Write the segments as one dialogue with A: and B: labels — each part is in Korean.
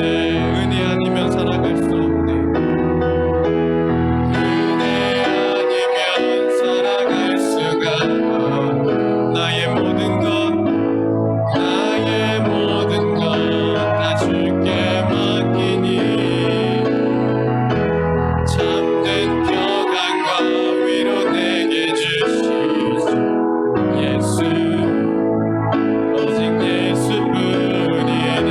A: 은혜 아니면 살아갈 수 없네. 은혜 아니면 살아갈 수가 나의 모든 것 다 주께 맡기니 참된 평안과 위로 내게 주시소. 예수 오직 예수뿐이네.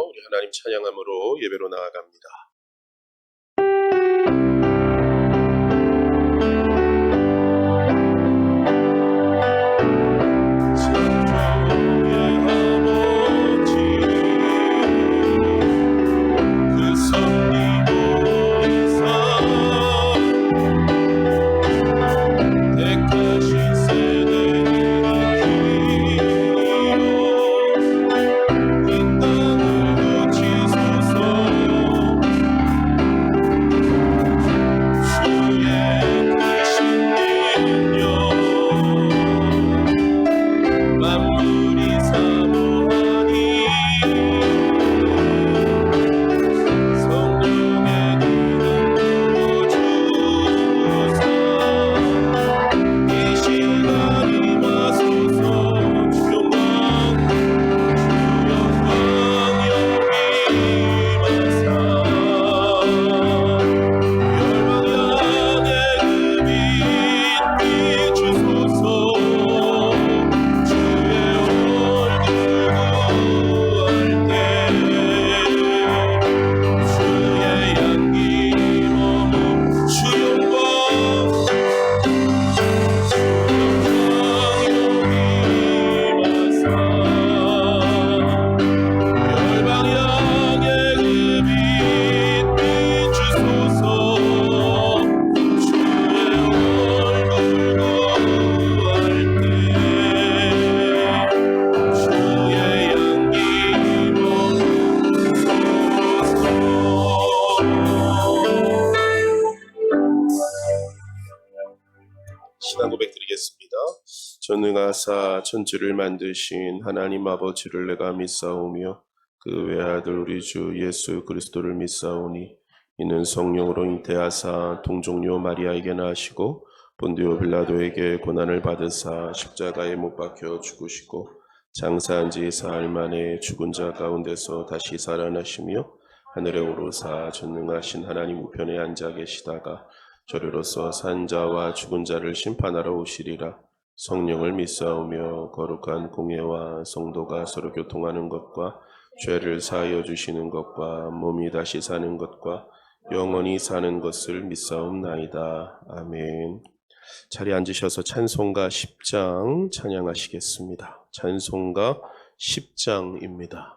B: 우리 하나님 찬양함으로 예배로 나아갑니다. 신앙 고백 드리겠습니다. 전능하사 천지를 만드신 하나님 아버지를 내가 믿사오며 그 외아들 우리 주 예수 그리스도를 믿사오니 이는 성령으로 잉태하사 동정녀 마리아에게 나시고 본디오 빌라도에게 고난을 받으사 십자가에 못 박혀 죽으시고 장사한 지 사흘 만에 죽은 자 가운데서 다시 살아나시며 하늘에 오르사 전능하신 하나님 우편에 앉아 계시다가 저리로서 산 자와 죽은 자를 심판하러 오시리라. 성령을 믿사오며 거룩한 공예와 성도가 서로 교통하는 것과 죄를 사하여 주시는 것과 몸이 다시 사는 것과 영원히 사는 것을 믿사옵나이다. 아멘. 자리에 앉으셔서 찬송가 10장 찬양하시겠습니다. 찬송가 10장입니다.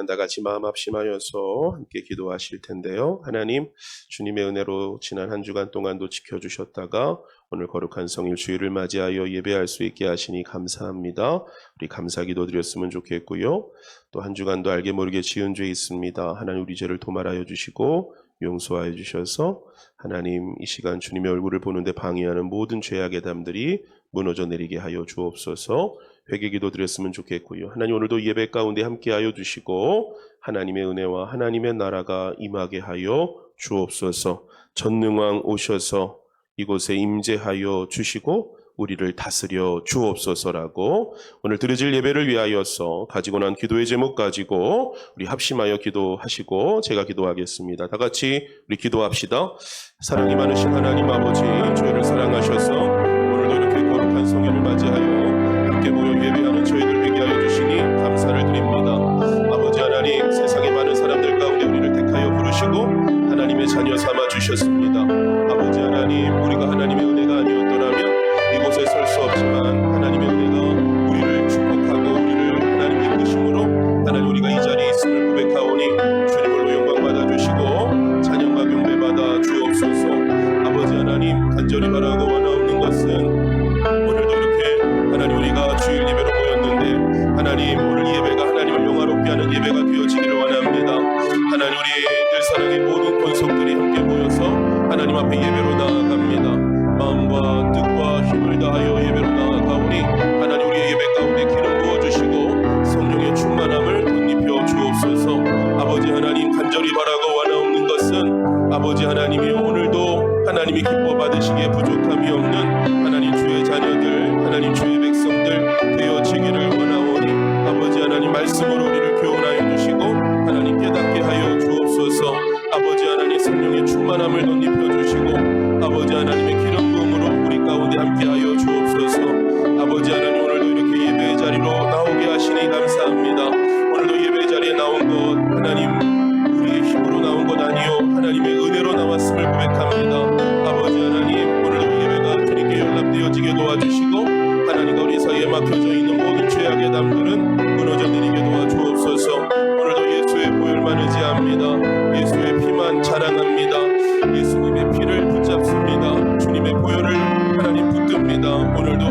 B: 다 같이 마음 합심하여서 함께 기도하실 텐데요. 하나님, 주님의 은혜로 지난 한 주간 동안도 지켜주셨다가 오늘 거룩한 성일 주일을 맞이하여 예배할 수 있게 하시니 감사합니다. 우리 감사기도 드렸으면 좋겠고요. 또 한 주간도 알게 모르게 지은 죄 있습니다. 하나님 우리 죄를 도말하여 주시고 용서하여 주셔서 하나님 이 시간 주님의 얼굴을 보는데 방해하는 모든 죄악의 담들이 무너져 내리게 하여 주옵소서. 회개기도 드렸으면 좋겠고요. 하나님 오늘도 예배 가운데 함께하여 주시고 하나님의 은혜와 하나님의 나라가 임하게 하여 주옵소서. 전능왕 오셔서 이곳에 임재하여 주시고 우리를 다스려 주옵소서라고 오늘 드려질 예배를 위하여서 가지고 난 기도의 제목 가지고 우리 합심하여 기도하시고 제가 기도하겠습니다. 다 같이 우리 기도합시다. 사랑이 많으신 하나님 아버지, 저희를 사랑하셔서 오늘도 이렇게 거룩한 성회를 맞이하여 함께 모여 예배하는 저희들 되게 하여 주시니 감사를 드립니다. 아버지 하나님, 세상의 많은 사람들 가운데 우리를 택하여 부르시고 하나님의 자녀 삼아 주셨습니다. 아버지 하나님, 우리가 하나님의 은혜가 아니었더라면 이곳에 설 수 없지만 하나님의 은혜가 우리를 축복하고 우리를 하나님 이끄심으로 하나님 우리가 이 자리에 있음을 고백하오니 주님으로 영광 받아주시고 찬양과 경배 받아 주옵소서. 아버지 하나님, 간절히 바라고 원하옵는 것은 오늘도 이렇게 하나님 우리가 주일 예배로 모였는데 하나님 오늘 이 예배가 하나님을 영화롭게 하는 예배가 되어지기를 원합니다. 하나님 우리 늘 사랑의 모든 권속들이 함께 모여서 하나님 앞에 예배로 나아갑니다. 마음과 뜻과 힘을 다하여 예배로 나아가오니 하나님 우리의 예배 가운데 기름 부어주시고 성령의 충만함을 덧입혀 주옵소서. 아버지 하나님, 간절히 바라고 원하옵는 것은 아버지 하나님이 오늘도 하나님이 기뻐 받으시기에 부족함이 없는 하나님 주의 자녀들, 하나님 주의 백성들 되어지기를 원하오니 아버지 하나님 말씀으로 우리를 교훈하여 주시고 하나님 깨닫게 하여 주옵소서. 아버지 하나님 성령의 충만함을 덧입혀 주시고 아버지 하나님의 기름 부음으로 우리 가운데 함께하여 주옵소서. 아버지 하나님, 오늘도 이렇게 예배의 자리로 나오게 하시니 감사합니다. 오늘도 예배의 자리에 나온 것 하나님 우리의 힘으로 나온 것 아니요 하나님의 은혜로 나왔음을 고백합니다. 아버지 하나님, 오늘도 예배가 주님께 연락되어지게 도와주시고 하나님과 우리 사이에 막혀져 있는 모든 죄악의 담들은 무너져 내리게 도와주옵소서. 오늘도 예수의 보혈만 의지합니다. 예수의 피만 자랑합니다. 예수님의 피를 붙잡습니다. 주님의 보혈을 하나님 붙듭니다. 오늘도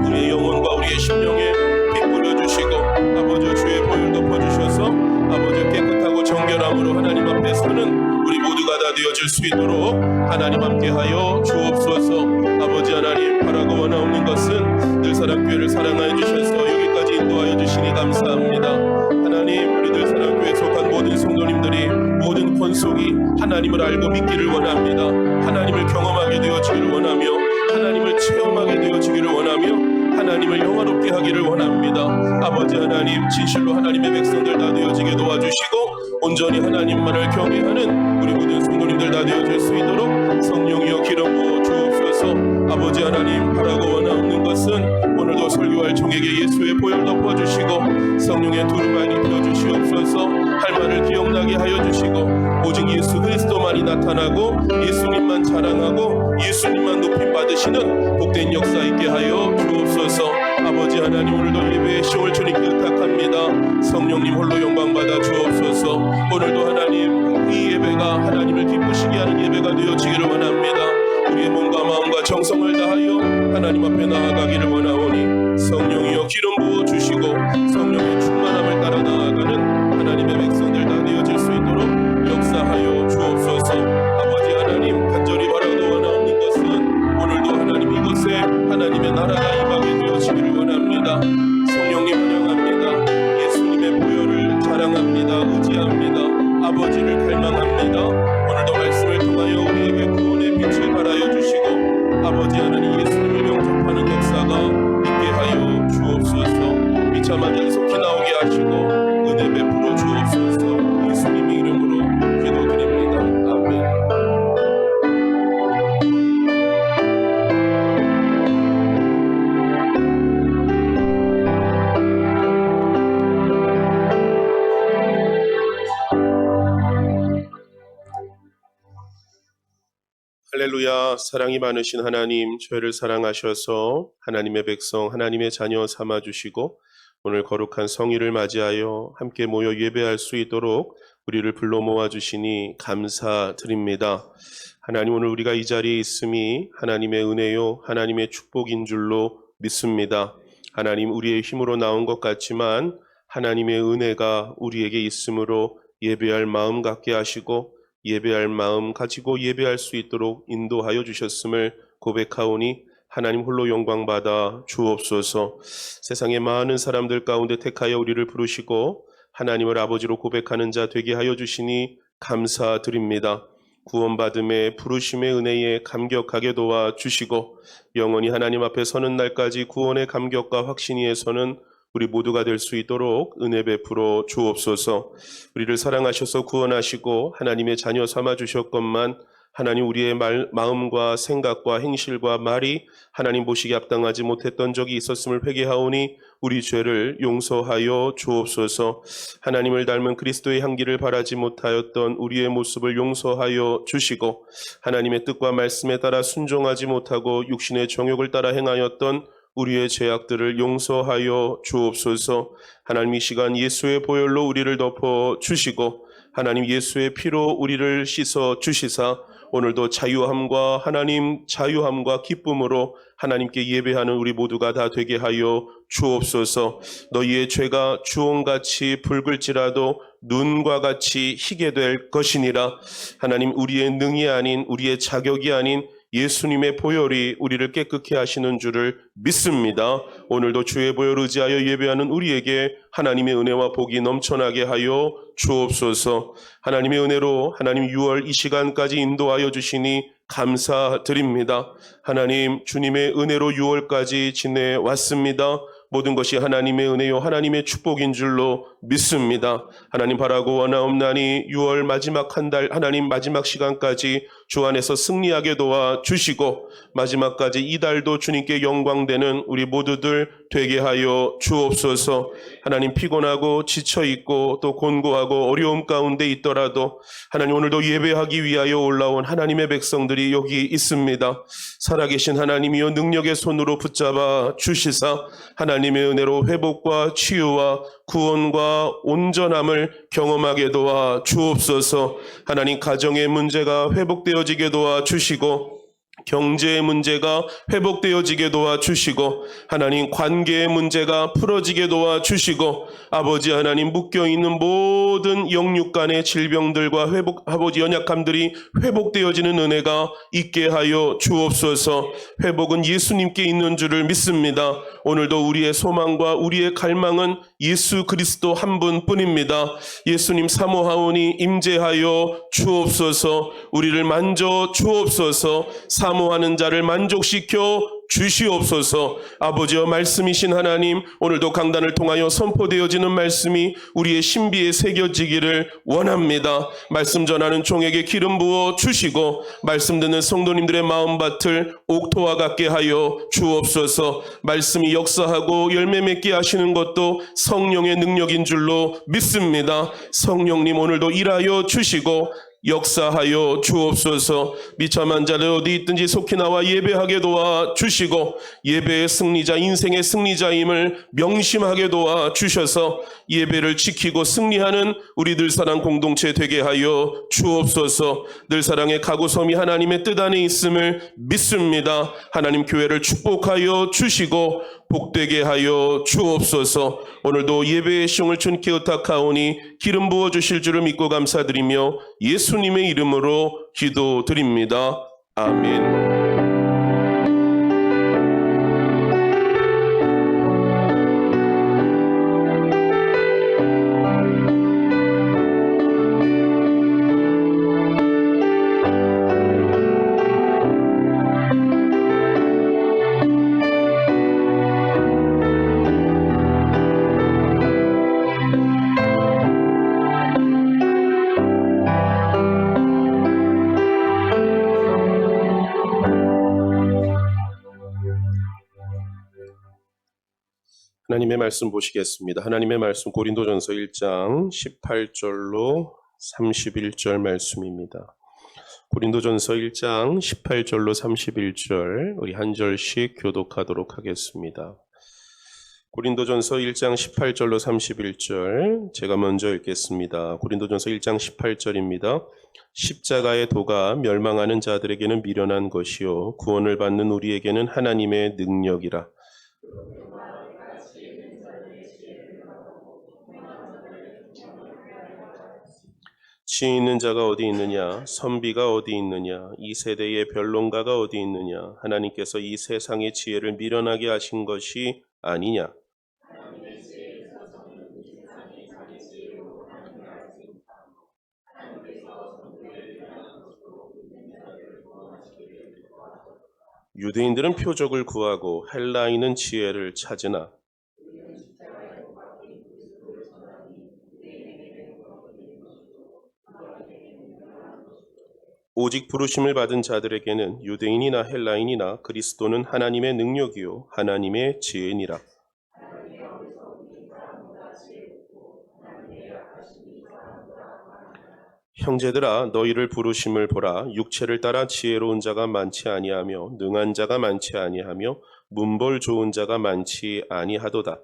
B: 우리의 영혼과 우리의 심령에 피 뿌려주시고 아버지 주의 보혈 덮어주셔서 아버지 깨끗하고 정결함으로 하나님 앞에 서는 우리 모두가 다 되어질 수 있도록 하나님 함께하여 주옵소서. 아버지 하나님, 바라고 원하옵는 것은 늘 사랑교회를 사랑하여 주셔서 여기까지 인도하여 주시니 감사합니다. 하나님, 우리 늘 사랑교회에 속한 모든 성도님들이 모든 권속이 하나님을 알고 믿기를 원합니다. 하나님을 경험하게 되어지기를 원하며 하나님을 체험하게 되어지기를 원하며 하나님을 영화롭게 하기를 원합니다. 아버지 하나님, 진실로 하나님의 백성들 다 되어지게 도와주시고 온전히 하나님만을 경외하는 우리 모든 성도님들 다 되어질 수 있도록 성령이여 기름 부어 주옵소서. 아버지 하나님, 바라고 원하옵는 것은 오늘도 설교할 종에게 예수의 보혈 덮어주시고 성령의 두루마리 입혀주시옵소서. 할 말을 기억나게 하여 주시고 오직 예수 그리스도만이 나타나고 예수님만 자랑하고 예수님만 높임 받으시는 복된 역사 있게 하여 주옵소서. 아버지 하나님, 오늘도 예배의 시험을 주님께 의탁합니다. 성령님 홀로 영광 받아 주옵소서. 오늘도 하나님 이 예배가 하나님을 기쁘시게 하는 예배가 되어지기를 원합니다. 우리의 몸과 마음과 정성을 다하여 하나님 앞에 나아가기를 원하오니 성령이여 기름 부어 주시고 성령의 충만함을 따라 나아가는 하나님의 백성들 다 되어질 수 있도록 역사하여 주옵소서. 아버지 하나님, 간절히 바라고 원하옵는 것은 오늘도 하나님 이곳에 하나님의 나라가 임하게 되어지기를 원합니다. 성령님 환영합니다. 예수님의 보혈을 자랑합니다. 의지합니다. 아버지를 갈망합니다. 오늘도 말씀을 통하여 우리에게 구원의 빛을 발하여 주시고 아버지 하나님 예수님을 영접하는 역사가 있게 하여 주옵소서. 미차만 연속히 나오게 하시고 은혜 베풀어 주옵소서. 예수님의 이름으로 기도드립니다. 아멘. 할렐루야. 사랑이 많으신 하나님, 저희를 사랑하셔서 하나님의 백성, 하나님의 자녀 삼아주시고 오늘 거룩한 성일을 맞이하여 함께 모여 예배할 수 있도록 우리를 불러 모아주시니 감사드립니다. 하나님, 오늘 우리가 이 자리에 있음이 하나님의 은혜요 하나님의 축복인 줄로 믿습니다. 하나님, 우리의 힘으로 나온 것 같지만 하나님의 은혜가 우리에게 있으므로 예배할 마음 갖게 하시고 예배할 마음 가지고 예배할 수 있도록 인도하여 주셨음을 고백하오니 하나님 홀로 영광받아 주옵소서. 세상의 많은 사람들 가운데 택하여 우리를 부르시고 하나님을 아버지로 고백하는 자 되게 하여 주시니 감사드립니다. 구원받음의 부르심의 은혜에 감격하게 도와주시고 영원히 하나님 앞에 서는 날까지 구원의 감격과 확신위에 서는 우리 모두가 될 수 있도록 은혜 베풀어 주옵소서. 우리를 사랑하셔서 구원하시고 하나님의 자녀 삼아 주셨건만 하나님 우리의 마음과 생각과 행실과 말이 하나님 보시기에 합당하지 못했던 적이 있었음을 회개하오니 우리 죄를 용서하여 주옵소서. 하나님을 닮은 그리스도의 향기를 바라지 못하였던 우리의 모습을 용서하여 주시고 하나님의 뜻과 말씀에 따라 순종하지 못하고 육신의 정욕을 따라 행하였던 우리의 죄악들을 용서하여 주옵소서. 하나님 이 시간 예수의 보혈로 우리를 덮어 주시고 하나님 예수의 피로 우리를 씻어 주시사 오늘도 자유함과 하나님 자유함과 기쁨으로 하나님께 예배하는 우리 모두가 다 되게 하여 주옵소서. 너희의 죄가 주홍같이 붉을지라도 눈과 같이 희게 될 것이니라. 하나님 우리의 능이 아닌 우리의 자격이 아닌 예수님의 보혈이 우리를 깨끗게 하시는 줄을 믿습니다. 오늘도 주의 보혈 의지하여 예배하는 우리에게 하나님의 은혜와 복이 넘쳐나게 하여 주옵소서. 하나님의 은혜로 하나님 6월 이 시간까지 인도하여 주시니 감사드립니다. 하나님 주님의 은혜로 6월까지 지내왔습니다. 모든 것이 하나님의 은혜요 하나님의 축복인 줄로 믿습니다. 하나님 바라고 원하옵나니 6월 마지막 한 달 하나님 마지막 시간까지 주 안에서 승리하게 도와주시고 마지막까지 이 달도 주님께 영광되는 우리 모두들 되게 하여 주옵소서. 하나님 피곤하고 지쳐있고 또 곤고하고 어려움 가운데 있더라도 하나님 오늘도 예배하기 위하여 올라온 하나님의 백성들이 여기 있습니다. 살아계신 하나님이여 능력의 손으로 붙잡아 주시사 하나님의 은혜로 회복과 치유와 구원과 온전함을 경험하게 도와 주옵소서. 하나님 가정의 문제가 회복되어지게 도와 주시고 경제의 문제가 회복되어지게 도와주시고 하나님 관계의 문제가 풀어지게 도와주시고 아버지 하나님 묶여있는 모든 영육 간의 질병들과 아버지 연약함들이 회복되어지는 은혜가 있게 하여 주옵소서. 회복은 예수님께 있는 줄을 믿습니다. 오늘도 우리의 소망과 우리의 갈망은 예수 그리스도 한 분뿐입니다. 예수님 사모하오니 임재하여 주옵소서. 우리를 만져 주옵소서. 사모하는 자를 만족시켜 주시옵소서. 아버지여 말씀이신 하나님 오늘도 강단을 통하여 선포되어지는 말씀이 우리의 신비에 새겨지기를 원합니다. 말씀 전하는 종에게 기름 부어 주시고 말씀 듣는 성도님들의 마음밭을 옥토와 같게 하여 주옵소서. 말씀이 역사하고 열매 맺게 하시는 것도 성령의 능력인 줄로 믿습니다. 성령님 오늘도 일하여 주시고 역사하여 주옵소서. 비참한 자들 어디 있든지 속히 나와 예배하게 도와 주시고 예배의 승리자 인생의 승리자임을 명심하게 도와 주셔서 예배를 지키고 승리하는 우리 늘사랑 공동체 되게 하여 주옵소서. 늘사랑의 가구섬이 하나님의 뜻 안에 있음을 믿습니다. 하나님 교회를 축복하여 주시고 복되게 하여 주옵소서. 오늘도 예배의 시용을 주님께 의탁하오니 기름 부어주실 줄을 믿고 감사드리며 예수님의 이름으로 기도드립니다. 아멘. 하나님의 말씀 보시겠습니다. 하나님의 말씀 고린도전서 1장 18절로 31절 말씀입니다. 고린도전서 1장 18절로 31절 우리 한 절씩 교독하도록 하겠습니다. 고린도전서 1장 18절로 31절 제가 먼저 읽겠습니다. 고린도전서 1장 18절입니다. 십자가의 도가 멸망하는 자들에게는 미련한 것이요 구원을 받는 우리에게는 하나님의 능력이라. 지혜 있는 자가 어디 있느냐? 선비가 어디 있느냐? 이 세대의 변론가가 어디 있느냐? 하나님께서 이 세상의 지혜를 미련하게 하신 것이 아니냐? 유대인들은 표적을 구하고 헬라인은 지혜를 찾으나 오직 부르심을 받은 자들에게는 유대인이나 헬라인이나 그리스도는 하나님의 능력이요 하나님의 지혜니라. 형제들아 너희를 부르심을 보라. 육체를 따라 지혜로운 자가 많지 아니하며 능한 자가 많지 아니하며 문벌 좋은 자가 많지 아니하도다.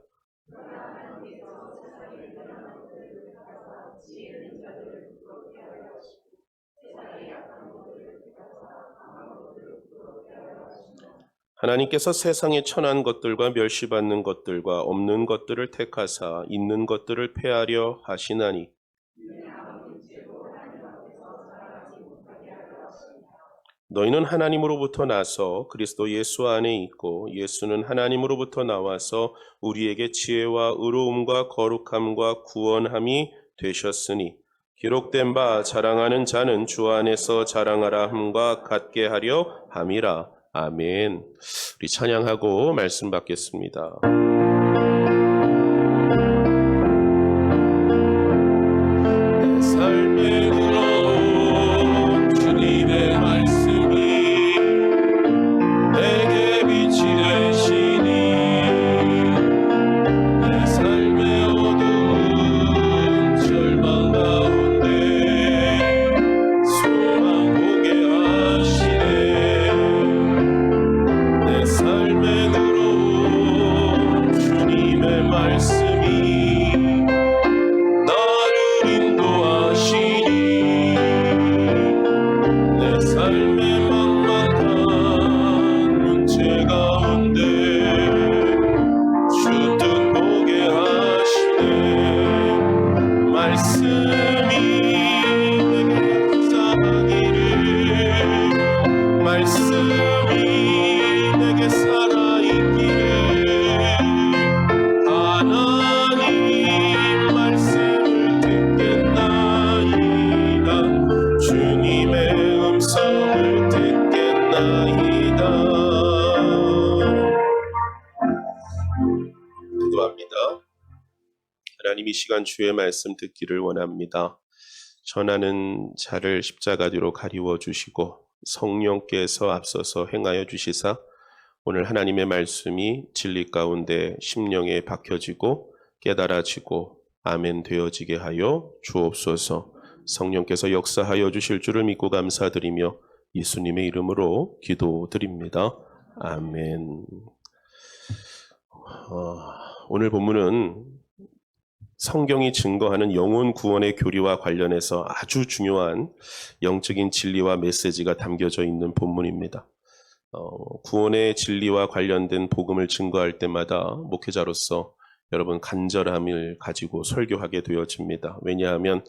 B: 하나님께서 세상의 천한 것들과 멸시받는 것들과 없는 것들을 택하사 있는 것들을 폐하려 하시나니 너희는 하나님으로부터 나서 그리스도 예수 안에 있고 예수는 하나님으로부터 나와서 우리에게 지혜와 의로움과 거룩함과 구원함이 되셨으니 기록된 바 자랑하는 자는 주 안에서 자랑하라 함과 같게 하려 함이라. 아멘. 우리 찬양하고 말씀 받겠습니다.
A: 내 삶에 들어온 주님의 말씀이 내게 빛이 되시니 내 삶의 어두운 절망 가운데 소망 보게 하시네. 내 삶에 들어온 주님의 말씀이 나를 인도하시니 내 삶의 막막한 문제 가운데 주 뜻 보게 하시네. 말씀이 내게 역사하기를 말씀이 내게 살아있기를 하나님 말씀을 듣겠나이다. 주님의 음성을 듣겠나이다.
B: 기도합니다. 하나님 이 시간 주의 말씀 듣기를 원합니다. 전하는 자를 십자가 뒤로 가리워 주시고 성령께서 앞서서 행하여 주시사 오늘 하나님의 말씀이 진리 가운데 심령에 박혀지고 깨달아지고 아멘 되어지게 하여 주옵소서. 성령께서 역사하여 주실 줄을 믿고 감사드리며 예수님의 이름으로 기도드립니다. 아멘. 오늘 본문은 성경이 증거하는 영혼 구원의 교리와 관련해서 아주 중요한 영적인 진리와 메시지가 담겨져 있는 본문입니다. 구원의 진리와 관련된 복음을 증거할 때마다 목회자로서 여러분 간절함을 가지고 설교하게 되어집니다. 왜냐하면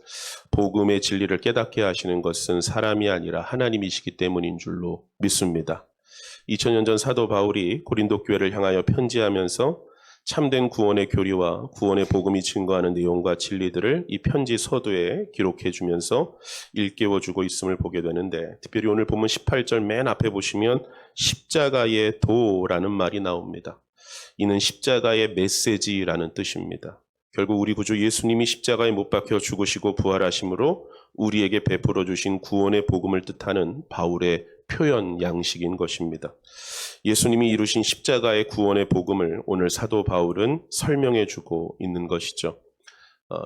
B: 복음의 진리를 깨닫게 하시는 것은 사람이 아니라 하나님이시기 때문인 줄로 믿습니다. 2000년 전 사도 바울이 고린도 교회를 향하여 편지하면서 참된 구원의 교리와 구원의 복음이 증거하는 내용과 진리들을 이 편지 서두에 기록해 주면서 일깨워 주고 있음을 보게 되는데, 특별히 오늘 본문 18절 맨 앞에 보시면 십자가의 도라는 말이 나옵니다. 이는 십자가의 메시지라는 뜻입니다. 결국 우리 구주 예수님이 십자가에 못 박혀 죽으시고 부활하심으로 우리에게 베풀어 주신 구원의 복음을 뜻하는 바울의 표현 양식인 것입니다. 예수님이 이루신 십자가의 구원의 복음을 오늘 사도 바울은 설명해 주고 있는 것이죠.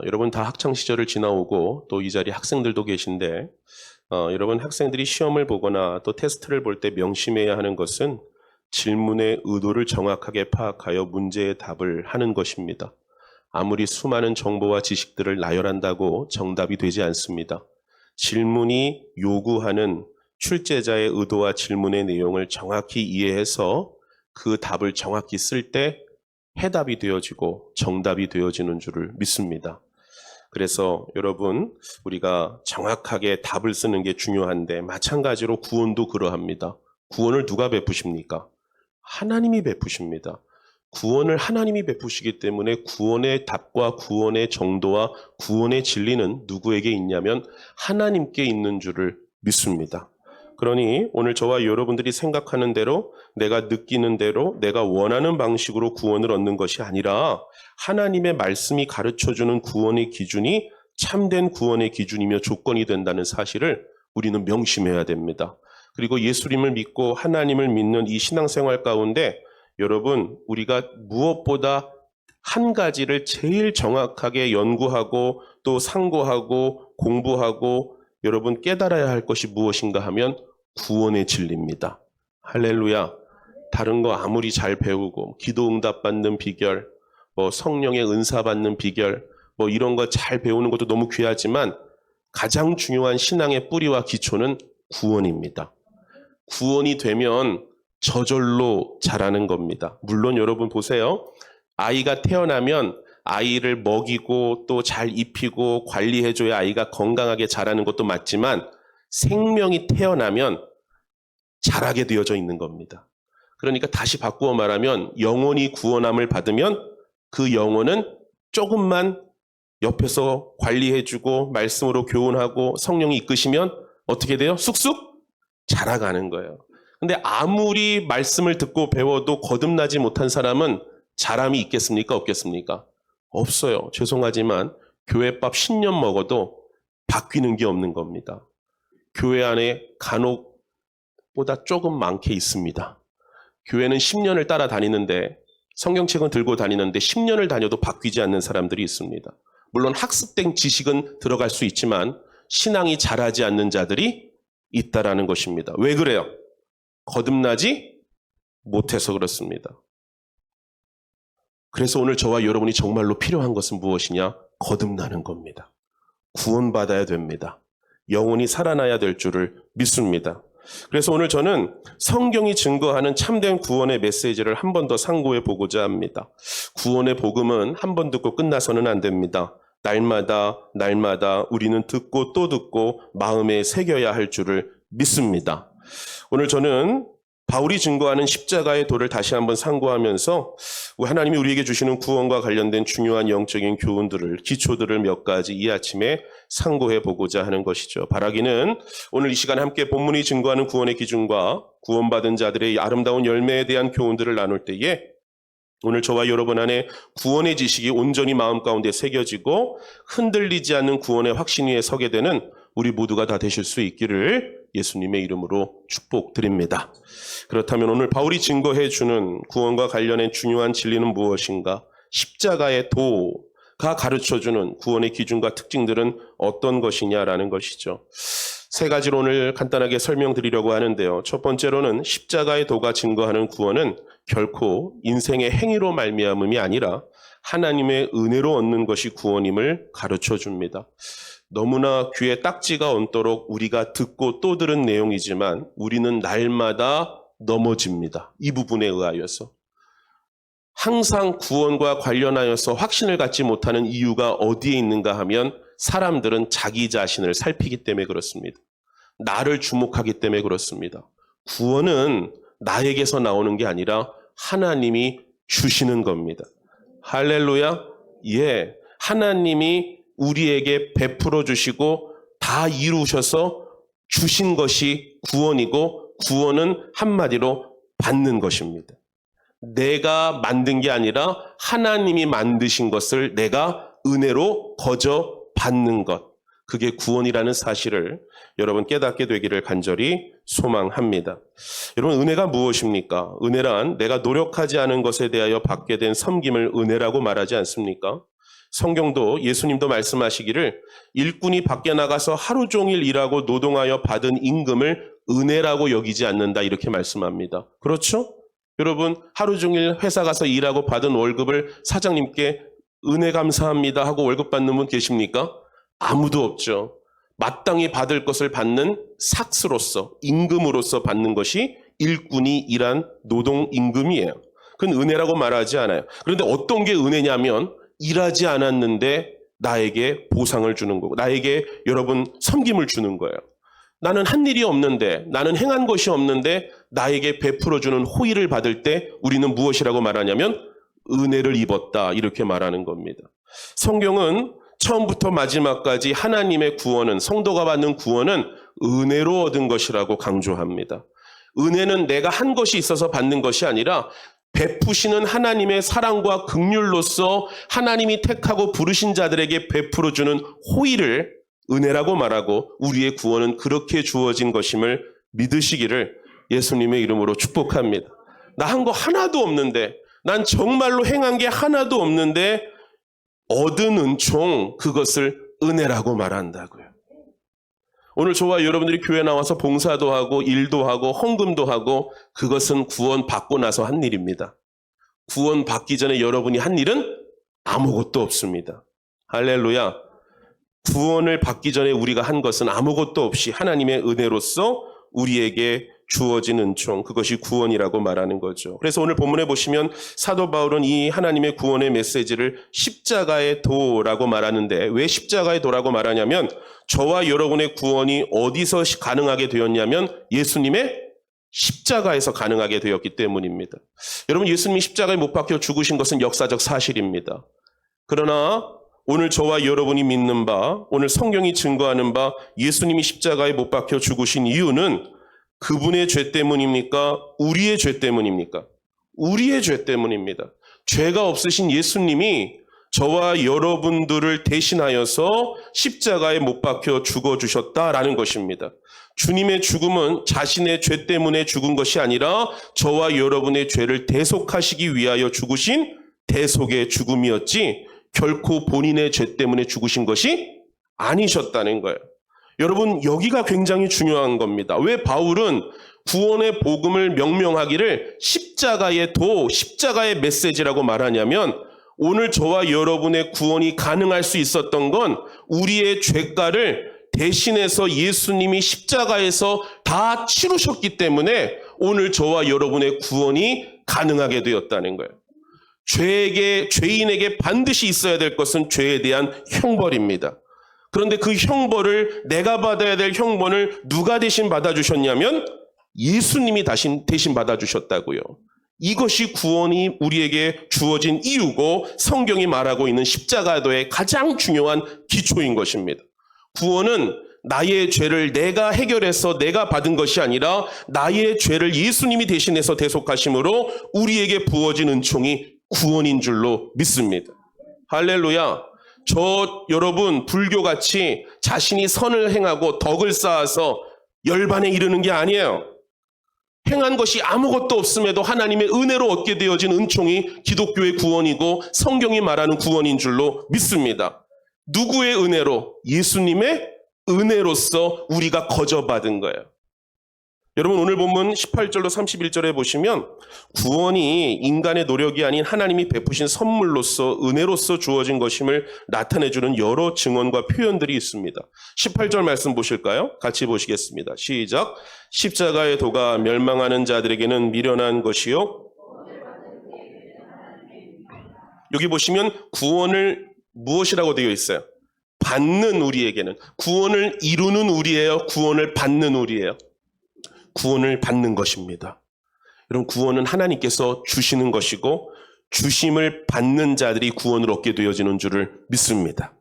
B: 여러분 다 학창 시절을 지나오고 또 이 자리에 학생들도 계신데 여러분 학생들이 시험을 보거나 또 테스트를 볼 때 명심해야 하는 것은 질문의 의도를 정확하게 파악하여 문제의 답을 하는 것입니다. 아무리 수많은 정보와 지식들을 나열한다고 정답이 되지 않습니다. 질문이 요구하는 출제자의 의도와 질문의 내용을 정확히 이해해서 그 답을 정확히 쓸 때 해답이 되어지고 정답이 되어지는 줄을 믿습니다. 그래서 여러분, 우리가 정확하게 답을 쓰는 게 중요한데 마찬가지로 구원도 그러합니다. 구원을 누가 베푸십니까? 하나님이 베푸십니다. 구원을 하나님이 베푸시기 때문에 구원의 답과 구원의 정도와 구원의 진리는 누구에게 있냐면 하나님께 있는 줄을 믿습니다. 그러니 오늘 저와 여러분들이 생각하는 대로, 내가 느끼는 대로, 내가 원하는 방식으로 구원을 얻는 것이 아니라 하나님의 말씀이 가르쳐주는 구원의 기준이 참된 구원의 기준이며 조건이 된다는 사실을 우리는 명심해야 됩니다. 그리고 예수님을 믿고 하나님을 믿는 이 신앙생활 가운데 여러분, 우리가 무엇보다 한 가지를 제일 정확하게 연구하고 또 상고하고 공부하고 여러분 깨달아야 할 것이 무엇인가 하면 구원의 진리입니다. 할렐루야. 다른 거 아무리 잘 배우고 기도 응답 받는 비결, 성령의 은사 받는 비결, 이런 거 잘 배우는 것도 너무 귀하지만 가장 중요한 신앙의 뿌리와 기초는 구원입니다. 구원이 되면 저절로 자라는 겁니다. 물론 여러분 보세요. 아이가 태어나면 아이를 먹이고 또 잘 입히고 관리해줘야 아이가 건강하게 자라는 것도 맞지만 생명이 태어나면 자라게 되어져 있는 겁니다. 그러니까 다시 바꾸어 말하면 영혼이 구원함을 받으면 그 영혼은 조금만 옆에서 관리해주고 말씀으로 교훈하고 성령이 이끄시면 어떻게 돼요? 쑥쑥 자라가는 거예요. 근데 아무리 말씀을 듣고 배워도 거듭나지 못한 사람은 자람이 있겠습니까? 없겠습니까? 없어요. 죄송하지만 교회밥 10년 먹어도 바뀌는 게 없는 겁니다. 교회 안에 간혹보다 조금 많게 있습니다. 교회는 10년을 따라다니는데 성경책은 들고 다니는데 10년을 다녀도 바뀌지 않는 사람들이 있습니다. 물론 학습된 지식은 들어갈 수 있지만 신앙이 자라지 않는 자들이 있다라는 것입니다. 왜 그래요? 거듭나지 못해서 그렇습니다. 그래서 오늘 저와 여러분이 정말로 필요한 것은 무엇이냐? 거듭나는 겁니다. 구원받아야 됩니다. 영혼이 살아나야 될 줄을 믿습니다. 그래서 오늘 저는 성경이 증거하는 참된 구원의 메시지를 한 번 더 상고해 보고자 합니다. 구원의 복음은 한 번 듣고 끝나서는 안 됩니다. 날마다 우리는 듣고 또 듣고 마음에 새겨야 할 줄을 믿습니다. 오늘 저는 바울이 증거하는 십자가의 도를 다시 한번 상고하면서 하나님이 우리에게 주시는 구원과 관련된 중요한 영적인 교훈들을, 기초들을 몇 가지 이 아침에 상고해 보고자 하는 것이죠. 바라기는 오늘 이 시간 함께 본문이 증거하는 구원의 기준과 구원받은 자들의 아름다운 열매에 대한 교훈들을 나눌 때에 오늘 저와 여러분 안에 구원의 지식이 온전히 마음 가운데 새겨지고 흔들리지 않는 구원의 확신 위에 서게 되는 우리 모두가 다 되실 수 있기를 예수님의 이름으로 축복드립니다. 그렇다면 오늘 바울이 증거해 주는 구원과 관련된 중요한 진리는 무엇인가? 십자가의 도가 가르쳐주는 구원의 기준과 특징들은 어떤 것이냐라는 것이죠. 세 가지로 오늘 간단하게 설명드리려고 하는데요. 첫 번째로는 십자가의 도가 증거하는 구원은 결코 인생의 행위로 말미암음이 아니라 하나님의 은혜로 얻는 것이 구원임을 가르쳐 줍니다. 너무나 귀에 딱지가 얹도록 우리가 듣고 또 들은 내용이지만 우리는 날마다 넘어집니다. 이 부분에 의하여서. 항상 구원과 관련하여서 확신을 갖지 못하는 이유가 어디에 있는가 하면 사람들은 자기 자신을 살피기 때문에 그렇습니다. 나를 주목하기 때문에 그렇습니다. 구원은 나에게서 나오는 게 아니라 하나님이 주시는 겁니다. 할렐루야. 예, 하나님이 우리에게 베풀어 주시고 다 이루셔서 주신 것이 구원이고 구원은 한마디로 받는 것입니다. 내가 만든 게 아니라 하나님이 만드신 것을 내가 은혜로 거저 받는 것. 그게 구원이라는 사실을 여러분 깨닫게 되기를 간절히 소망합니다. 여러분 은혜가 무엇입니까? 은혜란 내가 노력하지 않은 것에 대하여 받게 된 섬김을 은혜라고 말하지 않습니까? 성경도 예수님도 말씀하시기를 일꾼이 밖에 나가서 하루 종일 일하고 노동하여 받은 임금을 은혜라고 여기지 않는다 이렇게 말씀합니다. 그렇죠? 여러분 하루 종일 회사 가서 일하고 받은 월급을 사장님께 은혜 감사합니다 하고 월급 받는 분 계십니까? 아무도 없죠. 마땅히 받을 것을 받는 삭스로서 임금으로서 받는 것이 일꾼이 일한 노동 임금이에요. 그건 은혜라고 말하지 않아요. 그런데 어떤 게 은혜냐면 일하지 않았는데 나에게 보상을 주는 거고 나에게 여러분 섬김을 주는 거예요. 나는 한 일이 없는데 나는 행한 것이 없는데 나에게 베풀어주는 호의를 받을 때 우리는 무엇이라고 말하냐면 은혜를 입었다 이렇게 말하는 겁니다. 성경은 처음부터 마지막까지 하나님의 구원은 성도가 받는 구원은 은혜로 얻은 것이라고 강조합니다. 은혜는 내가 한 것이 있어서 받는 것이 아니라 베푸시는 하나님의 사랑과 긍휼로서 하나님이 택하고 부르신 자들에게 베풀어주는 호의를 은혜라고 말하고 우리의 구원은 그렇게 주어진 것임을 믿으시기를 예수님의 이름으로 축복합니다. 나 한 거 하나도 없는데 난 정말로 행한 게 하나도 없는데 얻은 은총 그것을 은혜라고 말한다고요. 오늘 저와 여러분들이 교회 나와서 봉사도 하고 일도 하고 헌금도 하고 그것은 구원 받고 나서 한 일입니다. 구원 받기 전에 여러분이 한 일은 아무것도 없습니다. 할렐루야. 구원을 받기 전에 우리가 한 것은 아무것도 없이 하나님의 은혜로서 우리에게 주어진 은총, 그것이 구원이라고 말하는 거죠. 그래서 오늘 본문에 보시면 사도 바울은 이 하나님의 구원의 메시지를 십자가의 도라고 말하는데 왜 십자가의 도라고 말하냐면 저와 여러분의 구원이 어디서 가능하게 되었냐면 예수님의 십자가에서 가능하게 되었기 때문입니다. 여러분 예수님이 십자가에 못 박혀 죽으신 것은 역사적 사실입니다. 그러나 오늘 저와 여러분이 믿는 바, 오늘 성경이 증거하는 바 예수님이 십자가에 못 박혀 죽으신 이유는 그분의 죄 때문입니까? 우리의 죄 때문입니까? 우리의 죄 때문입니다. 죄가 없으신 예수님이 저와 여러분들을 대신하여서 십자가에 못 박혀 죽어주셨다라는 것입니다. 주님의 죽음은 자신의 죄 때문에 죽은 것이 아니라 저와 여러분의 죄를 대속하시기 위하여 죽으신 대속의 죽음이었지 결코 본인의 죄 때문에 죽으신 것이 아니셨다는 거예요. 여러분 여기가 굉장히 중요한 겁니다. 왜 바울은 구원의 복음을 명명하기를 십자가의 도, 십자가의 메시지라고 말하냐면 오늘 저와 여러분의 구원이 가능할 수 있었던 건 우리의 죄가를 대신해서 예수님이 십자가에서 다 치르셨기 때문에 오늘 저와 여러분의 구원이 가능하게 되었다는 거예요. 죄인에게 반드시 있어야 될 것은 죄에 대한 형벌입니다. 그런데 그 형벌을 내가 받아야 될 형벌을 누가 대신 받아주셨냐면 예수님이 대신 받아주셨다고요. 이것이 구원이 우리에게 주어진 이유고 성경이 말하고 있는 십자가도의 가장 중요한 기초인 것입니다. 구원은 나의 죄를 내가 해결해서 내가 받은 것이 아니라 나의 죄를 예수님이 대신해서 대속하심으로 우리에게 부어진 은총이 구원인 줄로 믿습니다. 할렐루야. 여러분 불교같이 자신이 선을 행하고 덕을 쌓아서 열반에 이르는 게 아니에요. 행한 것이 아무것도 없음에도 하나님의 은혜로 얻게 되어진 은총이 기독교의 구원이고 성경이 말하는 구원인 줄로 믿습니다. 누구의 은혜로? 예수님의 은혜로서 우리가 거저받은 거예요. 여러분 오늘 본문 18절로 31절에 보시면 구원이 인간의 노력이 아닌 하나님이 베푸신 선물로서 은혜로서 주어진 것임을 나타내주는 여러 증언과 표현들이 있습니다. 18절 말씀 보실까요? 같이 보시겠습니다. 시작. 십자가의 도가 멸망하는 자들에게는 미련한 것이요. 여기 보시면 구원을 무엇이라고 되어 있어요? 받는 우리에게는. 구원을 이루는 우리예요? 구원을 받는 우리예요? 구원을 받는 것입니다. 여러분 구원은 하나님께서 주시는 것이고 주심을 받는 자들이 구원을 얻게 되어지는 줄을 믿습니다.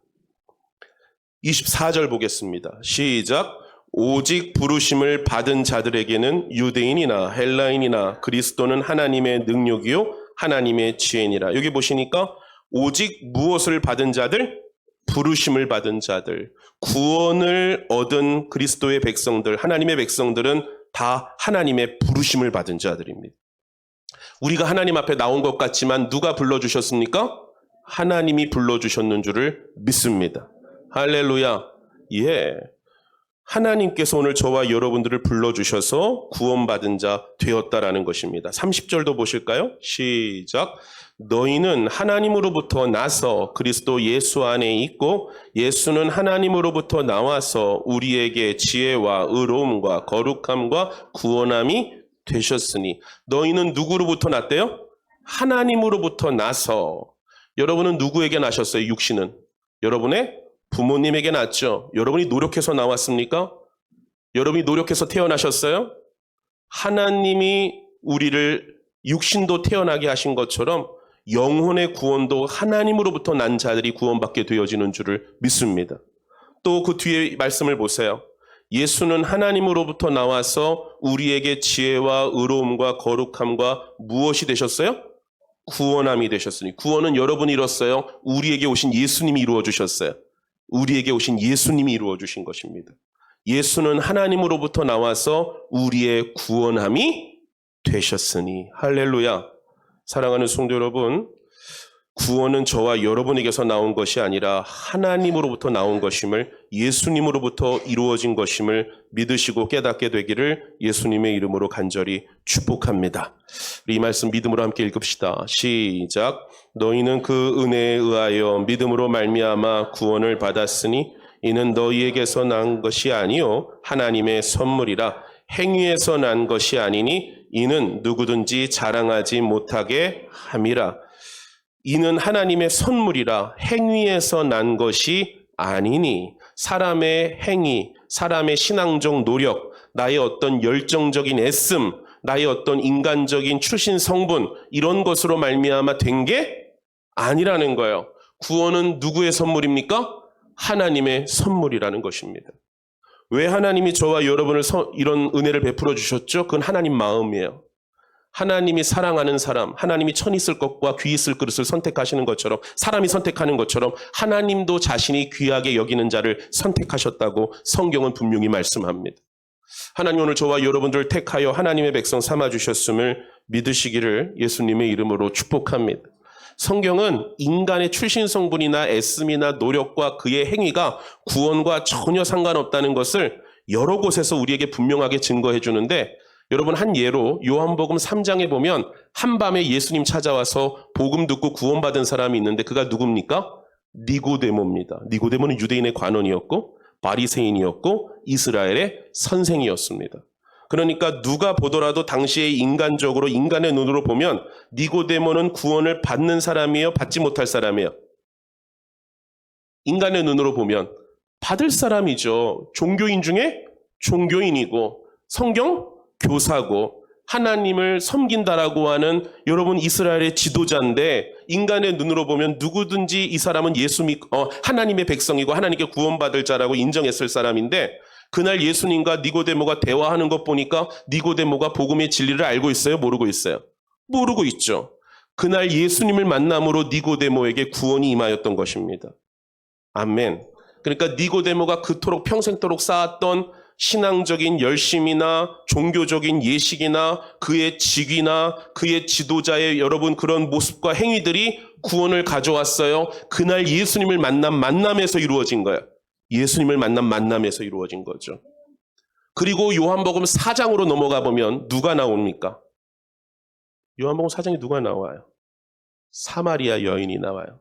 B: 24절 보겠습니다. 시작. 오직 부르심을 받은 자들에게는 유대인이나 헬라인이나 그리스도는 하나님의 능력이요 하나님의 지혜니라. 여기 보시니까 오직 무엇을 받은 자들? 부르심을 받은 자들. 구원을 얻은 그리스도의 백성들, 하나님의 백성들은 다 하나님의 부르심을 받은 자들입니다. 우리가 하나님 앞에 나온 것 같지만 누가 불러주셨습니까? 하나님이 불러주셨는 줄을 믿습니다. 할렐루야. 예. 하나님께서 오늘 저와 여러분들을 불러주셔서 구원받은 자 되었다라는 것입니다. 30절도 보실까요? 시작. 너희는 하나님으로부터 나서 그리스도 예수 안에 있고 예수는 하나님으로부터 나와서 우리에게 지혜와 의로움과 거룩함과 구원함이 되셨으니 너희는 누구로부터 났대요? 하나님으로부터 나서. 여러분은 누구에게 나셨어요? 육신은? 여러분의 부모님에게 낳았죠. 여러분이 노력해서 나왔습니까? 여러분이 노력해서 태어나셨어요? 하나님이 우리를 육신도 태어나게 하신 것처럼 영혼의 구원도 하나님으로부터 난 자들이 구원받게 되어지는 줄을 믿습니다. 또 그 뒤에 말씀을 보세요. 예수는 하나님으로부터 나와서 우리에게 지혜와 의로움과 거룩함과 무엇이 되셨어요? 구원함이 되셨으니, 구원은 여러분이 이뤘어요? 우리에게 오신 예수님이 이루어 주셨어요? 우리에게 오신 예수님이 이루어 주신 것입니다. 예수는 하나님으로부터 나와서 우리의 구원함이 되셨으니. 할렐루야. 사랑하는 성도 여러분, 구원은 저와 여러분에게서 나온 것이 아니라 하나님으로부터 나온 것임을, 예수님으로부터 이루어진 것임을 믿으시고 깨닫게 되기를 예수님의 이름으로 간절히 축복합니다. 우리 이 말씀 믿음으로 함께 읽읍시다. 시작. 너희는 그 은혜에 의하여 믿음으로 말미암아 구원을 받았으니 이는 너희에게서 난 것이 아니요 하나님의 선물이라. 행위에서 난 것이 아니니 이는 누구든지 자랑하지 못하게 함이라. 이는 하나님의 선물이라. 행위에서 난 것이 아니니. 사람의 행위, 사람의 신앙적 노력, 나의 어떤 열정적인 애씀, 나의 어떤 인간적인 출신 성분, 이런 것으로 말미암아 된 게 아니라는 거예요. 구원은 누구의 선물입니까? 하나님의 선물이라는 것입니다. 왜 하나님이 저와 여러분을 이런 은혜를 베풀어 주셨죠? 그건 하나님 마음이에요. 하나님이 사랑하는 사람, 하나님이 천 있을 것과 귀 있을 그릇을 선택하시는 것처럼, 사람이 선택하는 것처럼 하나님도 자신이 귀하게 여기는 자를 선택하셨다고 성경은 분명히 말씀합니다. 하나님 오늘 저와 여러분들을 택하여 하나님의 백성 삼아주셨음을 믿으시기를 예수님의 이름으로 축복합니다. 성경은 인간의 출신 성분이나 애씀이나 노력과 그의 행위가 구원과 전혀 상관없다는 것을 여러 곳에서 우리에게 분명하게 증거해 주는데, 여러분 한 예로 요한복음 3장에 보면 한밤에 예수님 찾아와서 복음 듣고 구원받은 사람이 있는데 그가 누굽니까? 니고데모입니다. 니고데모는 유대인의 관원이었고 바리새인이었고 이스라엘의 선생이었습니다. 그러니까 누가 보더라도 당시에 인간적으로, 인간의 눈으로 보면 니고데모는 구원을 받는 사람이에요? 받지 못할 사람이에요? 인간의 눈으로 보면 받을 사람이죠. 종교인 중에 종교인이고 성경 교사고 하나님을 섬긴다라고 하는 여러분 이스라엘의 지도자인데, 인간의 눈으로 보면 누구든지 이 사람은 하나님의 백성이고 하나님께 구원받을 자라고 인정했을 사람인데, 그날 예수님과 니고데모가 대화하는 것 보니까 니고데모가 복음의 진리를 알고 있어요? 모르고 있어요? 모르고 있죠. 그날 예수님을 만남으로 니고데모에게 구원이 임하였던 것입니다. 아멘. 그러니까 니고데모가 그토록 평생토록 쌓았던 신앙적인 열심이나 종교적인 예식이나 그의 직위나 그의 지도자의 여러분 그런 모습과 행위들이 구원을 가져왔어요. 그날 예수님을 만남에서 이루어진 거예요. 예수님을 만남에서 이루어진 거죠. 그리고 요한복음 4장으로 넘어가 보면 누가 나옵니까? 요한복음 4장에 누가 나와요? 사마리아 여인이 나와요.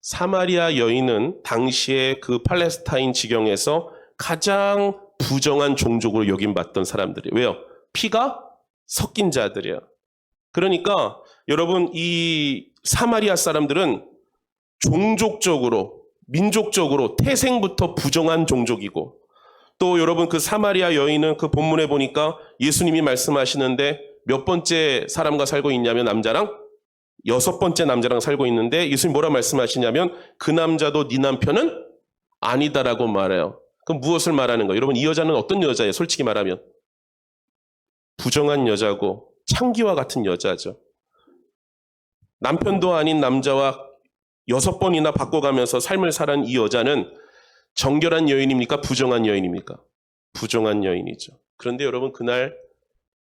B: 사마리아 여인은 당시에 그 팔레스타인 지경에서 가장 부정한 종족으로 여김받던 사람들이에요. 왜요? 피가 섞인 자들이에요. 그러니까 여러분 이 사마리아 사람들은 종족적으로, 민족적으로 태생부터 부정한 종족이고, 또 여러분 그 사마리아 여인은 그 본문에 보니까 예수님이 말씀하시는데 몇 번째 사람과 살고 있냐면 남자랑 6번째 남자랑 살고 있는데 예수님이 뭐라 말씀하시냐면 그 남자도 네 남편은 아니다라고 말해요. 그럼 무엇을 말하는 거예요? 여러분 이 여자는 어떤 여자예요? 솔직히 말하면 부정한 여자고 창기와 같은 여자죠. 남편도 아닌 남자와 6번이나 바꿔가면서 삶을 살은 이 여자는 정결한 여인입니까? 부정한 여인입니까? 부정한 여인이죠. 그런데 여러분 그날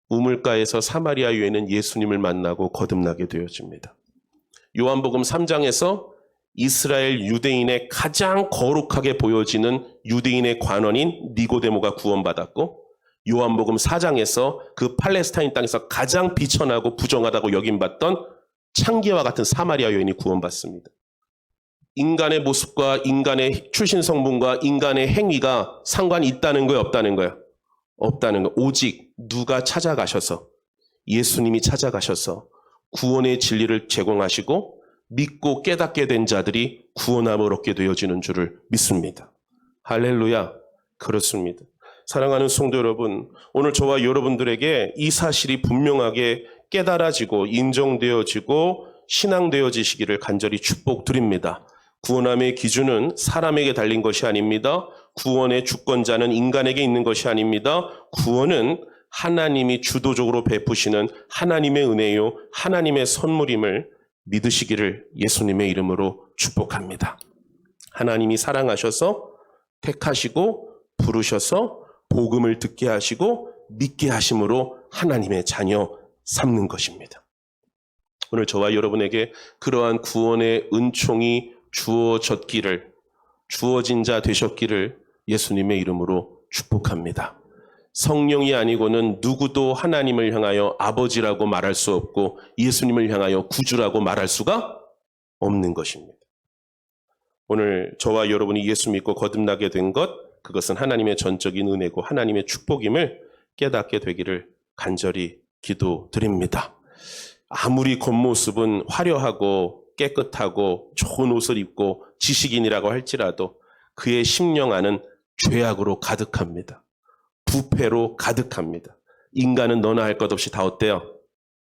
B: 우물가에서 사마리아 여인은 예수님을 만나고 거듭나게 되어집니다. 요한복음 3장에서 이스라엘 유대인의 가장 거룩하게 보여지는 유대인의 관원인 니고데모가 구원받았고, 요한복음 4장에서 그 팔레스타인 땅에서 가장 비천하고 부정하다고 여김받던 창기와 같은 사마리아 여인이 구원받습니다. 인간의 모습과 인간의 출신 성분과 인간의 행위가 상관이 있다는 거예요? 없다는 거예요? 없다는 거. 오직 누가 찾아가셔서, 예수님이 찾아가셔서 구원의 진리를 제공하시고 믿고 깨닫게 된 자들이 구원함을 얻게 되어지는 줄을 믿습니다. 할렐루야. 그렇습니다. 사랑하는 성도 여러분, 오늘 저와 여러분들에게 이 사실이 분명하게 깨달아지고 인정되어지고 신앙되어지시기를 간절히 축복드립니다. 구원함의 기준은 사람에게 달린 것이 아닙니다. 구원의 주권자는 인간에게 있는 것이 아닙니다. 구원은 하나님이 주도적으로 베푸시는 하나님의 은혜요, 하나님의 선물임을 믿으시기를 예수님의 이름으로 축복합니다. 하나님이 사랑하셔서 택하시고 부르셔서 복음을 듣게 하시고 믿게 하심으로 하나님의 자녀 삼는 것입니다. 오늘 저와 여러분에게 그러한 구원의 은총이 주어진 자 되셨기를 예수님의 이름으로 축복합니다. 성령이 아니고는 누구도 하나님을 향하여 아버지라고 말할 수 없고 예수님을 향하여 구주라고 말할 수가 없는 것입니다. 오늘 저와 여러분이 예수 믿고 거듭나게 된 것, 그것은 하나님의 전적인 은혜고 하나님의 축복임을 깨닫게 되기를 간절히 기도드립니다. 아무리 겉모습은 화려하고 깨끗하고 좋은 옷을 입고 지식인이라고 할지라도 그의 심령 안은 죄악으로 가득합니다. 부패로 가득합니다. 인간은 너나 할 것 없이 다 어때요?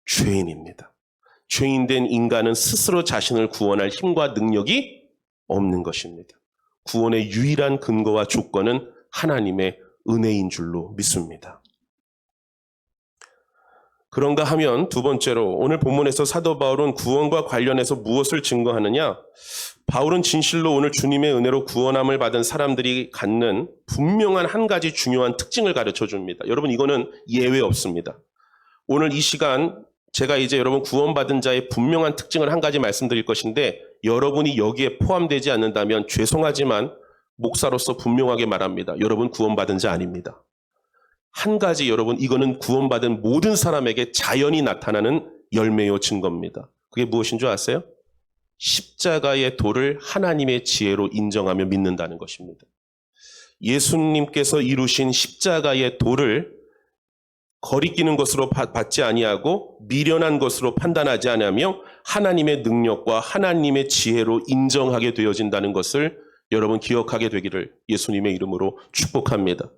B: 죄인입니다. 죄인된 인간은 스스로 자신을 구원할 힘과 능력이 없는 것입니다. 구원의 유일한 근거와 조건은 하나님의 은혜인 줄로 믿습니다. 그런가 하면 두 번째로 오늘 본문에서 사도 바울은 구원과 관련해서 무엇을 증거하느냐? 바울은 진실로 오늘 주님의 은혜로 구원함을 받은 사람들이 갖는 분명한 한 가지 중요한 특징을 가르쳐 줍니다. 여러분, 이거는 예외 없습니다. 오늘 이 시간 제가 이제 여러분 구원받은 자의 분명한 특징을 한 가지 말씀드릴 것인데 여러분이 여기에 포함되지 않는다면 죄송하지만 목사로서 분명하게 말합니다. 여러분 구원받은 자 아닙니다. 한 가지 여러분, 이거는 구원받은 모든 사람에게 자연히 나타나는 열매요 증거입니다. 그게 무엇인 줄 아세요? 십자가의 도를 하나님의 지혜로 인정하며 믿는다는 것입니다. 예수님께서 이루신 십자가의 도를 거리끼는 것으로 받지 아니하고 미련한 것으로 판단하지 않으며 하나님의 능력과 하나님의 지혜로 인정하게 되어진다는 것을 여러분 기억하게 되기를 예수님의 이름으로 축복합니다.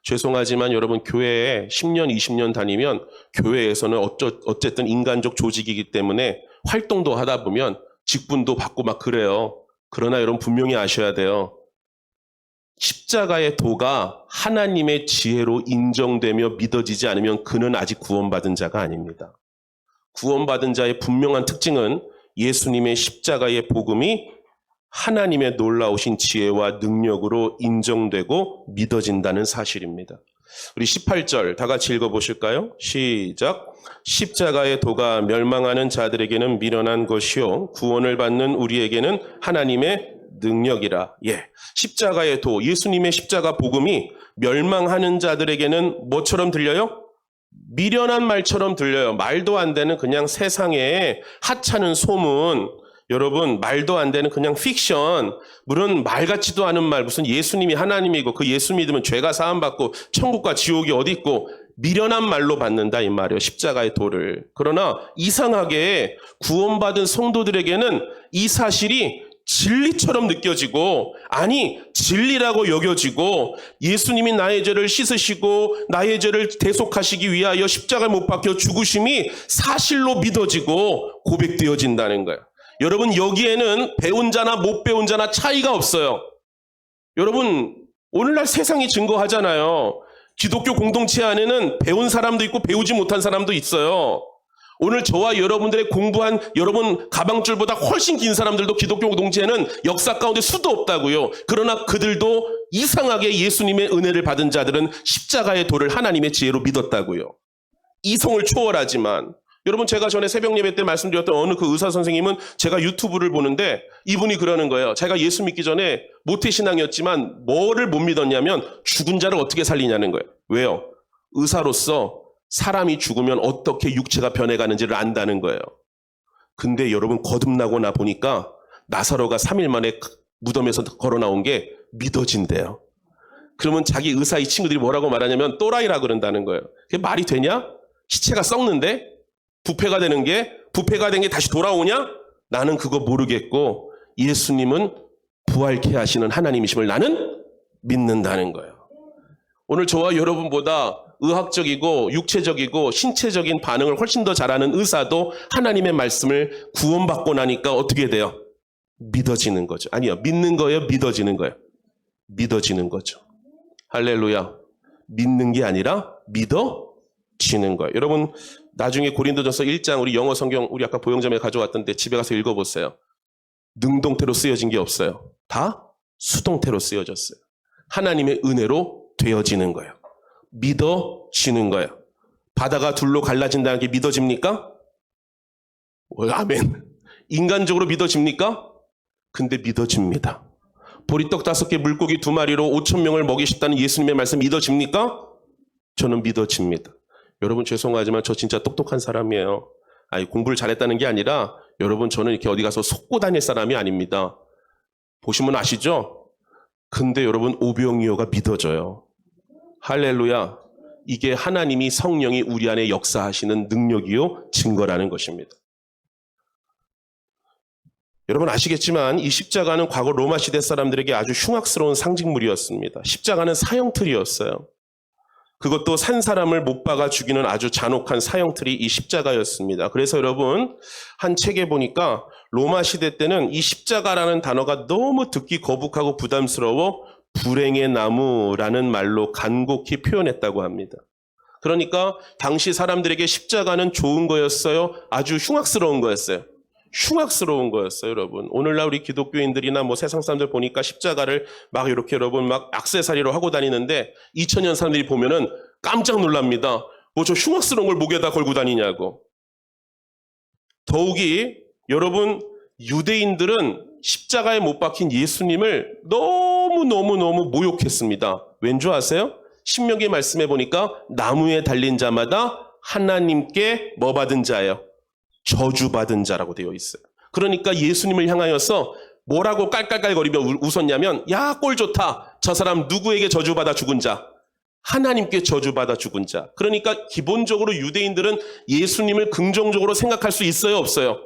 B: 죄송하지만 여러분 교회에 10년, 20년 다니면 교회에서는 어쨌든 인간적 조직이기 때문에 활동도 하다 보면 직분도 받고 막 그래요. 그러나 여러분 분명히 아셔야 돼요. 십자가의 도가 하나님의 지혜로 인정되며 믿어지지 않으면 그는 아직 구원받은 자가 아닙니다. 구원받은 자의 분명한 특징은 예수님의 십자가의 복음이 하나님의 놀라우신 지혜와 능력으로 인정되고 믿어진다는 사실입니다. 우리 18절 다 같이 읽어보실까요? 시작. 십자가의 도가 멸망하는 자들에게는 미련한 것이요 구원을 받는 우리에게는 하나님의 능력이라. 예, 십자가의 도, 예수님의 십자가 복음이 멸망하는 자들에게는 뭐처럼 들려요? 미련한 말처럼 들려요. 말도 안 되는 그냥 세상에 하찮은 소문, 여러분 말도 안 되는 그냥 픽션, 물론 말 같지도 않은 말, 무슨 예수님이 하나님이고 그 예수 믿으면 죄가 사함받고 천국과 지옥이 어디 있고 미련한 말로 받는다 이 말이에요. 십자가의 도를. 그러나 이상하게 구원받은 성도들에게는 이 사실이 진리처럼 느껴지고, 아니 진리라고 여겨지고, 예수님이 나의 죄를 씻으시고 나의 죄를 대속하시기 위하여 십자가에 못 박혀 죽으심이 사실로 믿어지고 고백되어진다는 거예요. 여러분 여기에는 배운 자나 못 배운 자나 차이가 없어요. 여러분 오늘날 세상이 증거하잖아요. 기독교 공동체 안에는 배운 사람도 있고 배우지 못한 사람도 있어요. 오늘 저와 여러분들의 공부한 여러분 가방줄보다 훨씬 긴 사람들도 기독교 공동체에는 역사 가운데 수도 없다고요. 그러나 그들도 이상하게 예수님의 은혜를 받은 자들은 십자가의 도를 하나님의 지혜로 믿었다고요. 이성을 초월하지만, 여러분 제가 전에 새벽 예배 때 말씀드렸던 어느 그 의사 선생님은 제가 유튜브를 보는데 이분이 그러는 거예요. 제가 예수 믿기 전에 모태신앙이었지만 뭐를 못 믿었냐면 죽은 자를 어떻게 살리냐는 거예요. 왜요? 의사로서 사람이 죽으면 어떻게 육체가 변해가는지를 안다는 거예요. 근데 여러분 거듭나고 나 보니까 나사로가 3일 만에 무덤에서 걸어 나온 게 믿어진대요. 그러면 자기 의사 이 친구들이 뭐라고 말하냐면 또라이라 그런다는 거예요. 그게 말이 되냐? 시체가 썩는데 부패가 된 게 다시 돌아오냐? 나는 그거 모르겠고 예수님은 부활케 하시는 하나님이심을 나는 믿는다는 거예요. 오늘 저와 여러분보다 의학적이고 육체적이고 신체적인 반응을 훨씬 더 잘하는 의사도 하나님의 말씀을 구원받고 나니까 어떻게 돼요? 믿어지는 거죠. 아니요. 믿는 거예요? 믿어지는 거예요? 믿어지는 거죠. 할렐루야. 믿는 게 아니라 믿어지는 거예요. 여러분 나중에 고린도전서 1장 우리 영어 성경 우리 아까 보영점에 가져왔던데 집에 가서 읽어보세요. 능동태로 쓰여진 게 없어요. 다 수동태로 쓰여졌어요. 하나님의 은혜로 되어지는 거예요. 믿어지는 거예요. 바다가 둘로 갈라진다는 게 믿어집니까? 아멘. 인간적으로 믿어집니까? 근데 믿어집니다. 보리떡 5개 물고기 2마리로 5,000명을 먹이셨다는 예수님의 말씀 믿어집니까? 저는 믿어집니다. 여러분 죄송하지만 저 진짜 똑똑한 사람이에요. 아니 공부를 잘했다는 게 아니라 여러분 저는 이렇게 어디 가서 속고 다닐 사람이 아닙니다. 보시면 아시죠? 근데 여러분 오병이어가 믿어져요. 할렐루야. 이게 하나님이 성령이 우리 안에 역사하시는 능력이요 증거라는 것입니다. 여러분 아시겠지만 이 십자가는 과거 로마 시대 사람들에게 아주 흉악스러운 상징물이었습니다. 십자가는 사형틀이었어요. 그것도 산 사람을 못 박아 죽이는 아주 잔혹한 사형틀이 이 십자가였습니다. 그래서 여러분 한 책에 보니까 로마 시대 때는 이 십자가라는 단어가 너무 듣기 거북하고 부담스러워 불행의 나무라는 말로 간곡히 표현했다고 합니다. 그러니까 당시 사람들에게 십자가는 좋은 거였어요? 아주 흉악스러운 거였어요? 흉악스러운 거였어요, 여러분. 오늘날 우리 기독교인들이나 뭐 세상 사람들 보니까 십자가를 막 이렇게 여러분 막 액세서리로 하고 다니는데 2000년 사람들이 보면은 깜짝 놀랍니다. 뭐 저 흉악스러운 걸 목에다 걸고 다니냐고. 더욱이 여러분 유대인들은 십자가에 못 박힌 예수님을 너무 모욕했습니다. 왠 줄 아세요? 신명기 말씀해 보니까 나무에 달린 자마다 하나님께 뭐 받은 자예요? 저주받은 자라고 되어 있어요. 그러니까 예수님을 향하여서 뭐라고 깔깔깔거리며 웃었냐면 야, 꼴 좋다. 저 사람 누구에게 저주받아 죽은 자? 하나님께 저주받아 죽은 자. 그러니까 기본적으로 유대인들은 예수님을 긍정적으로 생각할 수 있어요? 없어요?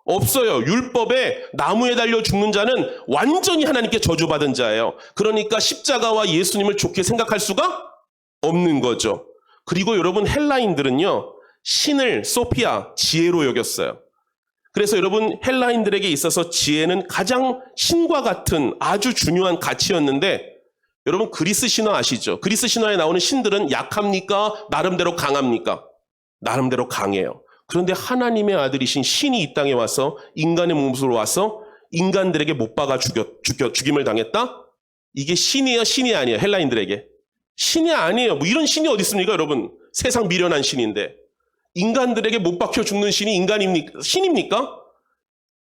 B: 없어요. 율법에 나무에 달려 죽는 자는 완전히 하나님께 저주받은 자예요. 그러니까 십자가와 예수님을 좋게 생각할 수가 없는 거죠. 그리고 여러분 헬라인들은요. 신을 소피아, 지혜로 여겼어요. 그래서 여러분 헬라인들에게 있어서 지혜는 가장 신과 같은 아주 중요한 가치였는데 여러분 그리스 신화 아시죠? 그리스 신화에 나오는 신들은 약합니까? 나름대로 강합니까? 나름대로 강해요. 그런데 하나님의 아들이신 신이 이 땅에 와서 인간의 몸으로 와서 인간들에게 못 박아 죽임을 당했다? 이게 신이에요? 신이 아니에요? 헬라인들에게. 신이 아니에요. 뭐 이런 신이 어디 있습니까, 여러분? 세상 미련한 신인데. 인간들에게 못 박혀 죽는 신이 인간입니까? 신입니까?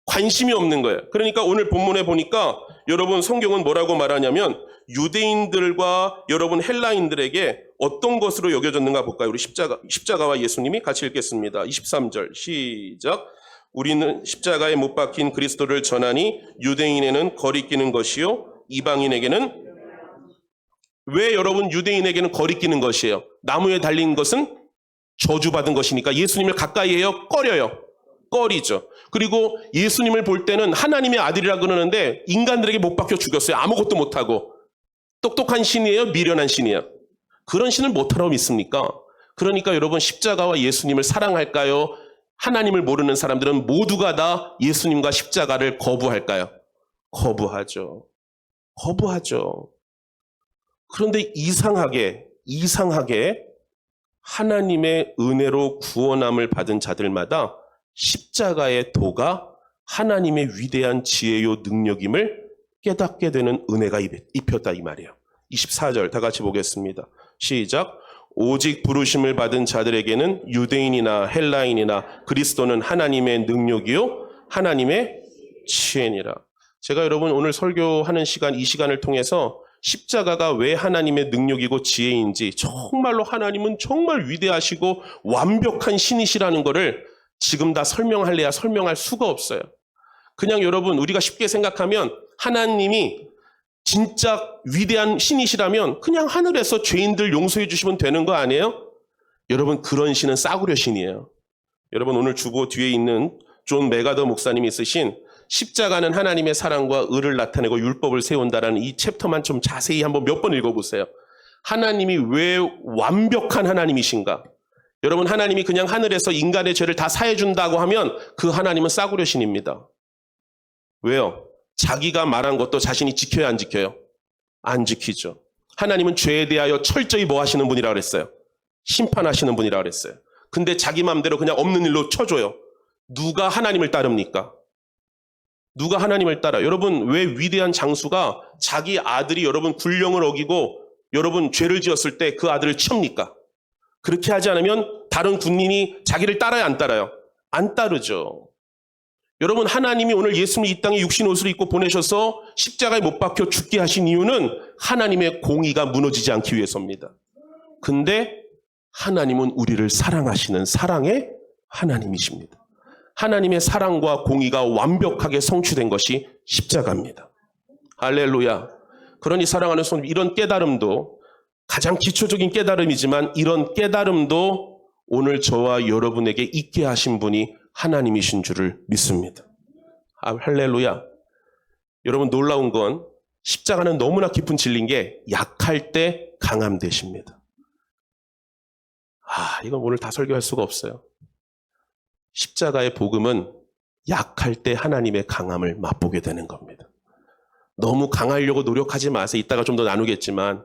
B: 관심이 없는 거예요. 그러니까 오늘 본문에 보니까 여러분 성경은 뭐라고 말하냐면 유대인들과 여러분 헬라인들에게 어떤 것으로 여겨졌는가 볼까요? 우리 십자가와 예수님이 같이 읽겠습니다. 23절 시작. 우리는 십자가에 못 박힌 그리스도를 전하니 유대인에게는 거리끼는 것이요 이방인에게는 왜 여러분 유대인에게는 거리끼는 것이에요? 나무에 달린 것은 저주받은 것이니까 예수님을 가까이 해요? 꺼려요? 꺼리죠. 그리고 예수님을 볼 때는 하나님의 아들이라 그러는데 인간들에게 못 박혀 죽였어요. 아무것도 못하고. 똑똑한 신이에요? 미련한 신이에요? 그런 신을 못하라고 믿습니까? 그러니까 여러분 십자가와 예수님을 사랑할까요? 하나님을 모르는 사람들은 모두가 다 예수님과 십자가를 거부할까요? 거부하죠. 거부하죠. 그런데 이상하게 하나님의 은혜로 구원함을 받은 자들마다 십자가의 도가 하나님의 위대한 지혜요 능력임을 깨닫게 되는 은혜가 입혔다 이 말이에요. 24절 다 같이 보겠습니다. 시작. 오직 부르심을 받은 자들에게는 유대인이나 헬라인이나 그리스도는 하나님의 능력이요 하나님의 지혜니라. 제가 여러분 오늘 설교하는 시간 이 시간을 통해서 십자가가 왜 하나님의 능력이고 지혜인지 정말로 하나님은 정말 위대하시고 완벽한 신이시라는 것을 지금 다 설명할래야 설명할 수가 없어요. 그냥 여러분 우리가 쉽게 생각하면 하나님이 진짜 위대한 신이시라면 그냥 하늘에서 죄인들 용서해 주시면 되는 거 아니에요? 여러분 그런 신은 싸구려 신이에요. 여러분 오늘 주보 뒤에 있는 존 메가더 목사님이 쓰신 십자가는 하나님의 사랑과 의를 나타내고 율법을 세운다라는 이 챕터만 좀 자세히 한번 몇 번 읽어보세요. 하나님이 왜 완벽한 하나님이신가? 여러분, 하나님이 그냥 하늘에서 인간의 죄를 다 사해준다고 하면 그 하나님은 싸구려 신입니다. 왜요? 자기가 말한 것도 자신이 지켜야 안 지켜요? 안 지키죠. 하나님은 죄에 대하여 철저히 뭐 하시는 분이라고 그랬어요? 심판하시는 분이라고 그랬어요. 근데 자기 마음대로 그냥 없는 일로 쳐줘요. 누가 하나님을 따릅니까? 누가 하나님을 따라? 여러분, 왜 위대한 장수가 자기 아들이 여러분 굴령을 어기고 여러분 죄를 지었을 때 그 아들을 칩니까? 그렇게 하지 않으면 다른 군인이 자기를 따라요, 안 따라요? 안 따르죠. 여러분, 하나님이 오늘 예수님을 이 땅에 육신 옷을 입고 보내셔서 십자가에 못 박혀 죽게 하신 이유는 하나님의 공의가 무너지지 않기 위해서입니다. 근데 하나님은 우리를 사랑하시는 사랑의 하나님이십니다. 하나님의 사랑과 공의가 완벽하게 성취된 것이 십자가입니다. 할렐루야. 그러니 사랑하는 성도님, 이런 깨달음도 가장 기초적인 깨달음이지만 이런 깨달음도 오늘 저와 여러분에게 있게 하신 분이 하나님이신 줄을 믿습니다. 할렐루야. 여러분, 놀라운 건 십자가는 너무나 깊은 진리인 게 약할 때 강함 되십니다. 이건 오늘 다 설교할 수가 없어요. 십자가의 복음은 약할 때 하나님의 강함을 맛보게 되는 겁니다. 너무 강하려고 노력하지 마세요. 이따가 좀 더 나누겠지만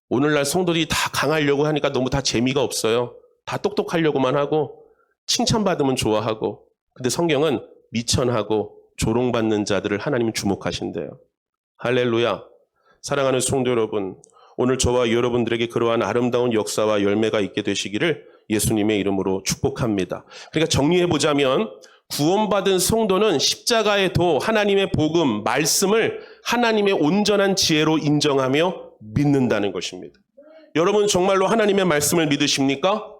B: 오늘날 성도들이 다 강하려고 하니까 너무 다 재미가 없어요. 다 똑똑하려고만 하고 칭찬받으면 좋아하고, 근데 성경은 미천하고 조롱받는 자들을 하나님은 주목하신대요. 할렐루야. 사랑하는 성도 여러분, 오늘 저와 여러분들에게 그러한 아름다운 역사와 열매가 있게 되시기를 예수님의 이름으로 축복합니다. 그러니까 정리해보자면 구원받은 성도는 십자가의 도, 하나님의 복음, 말씀을 하나님의 온전한 지혜로 인정하며 믿는다는 것입니다. 여러분, 정말로 하나님의 말씀을 믿으십니까?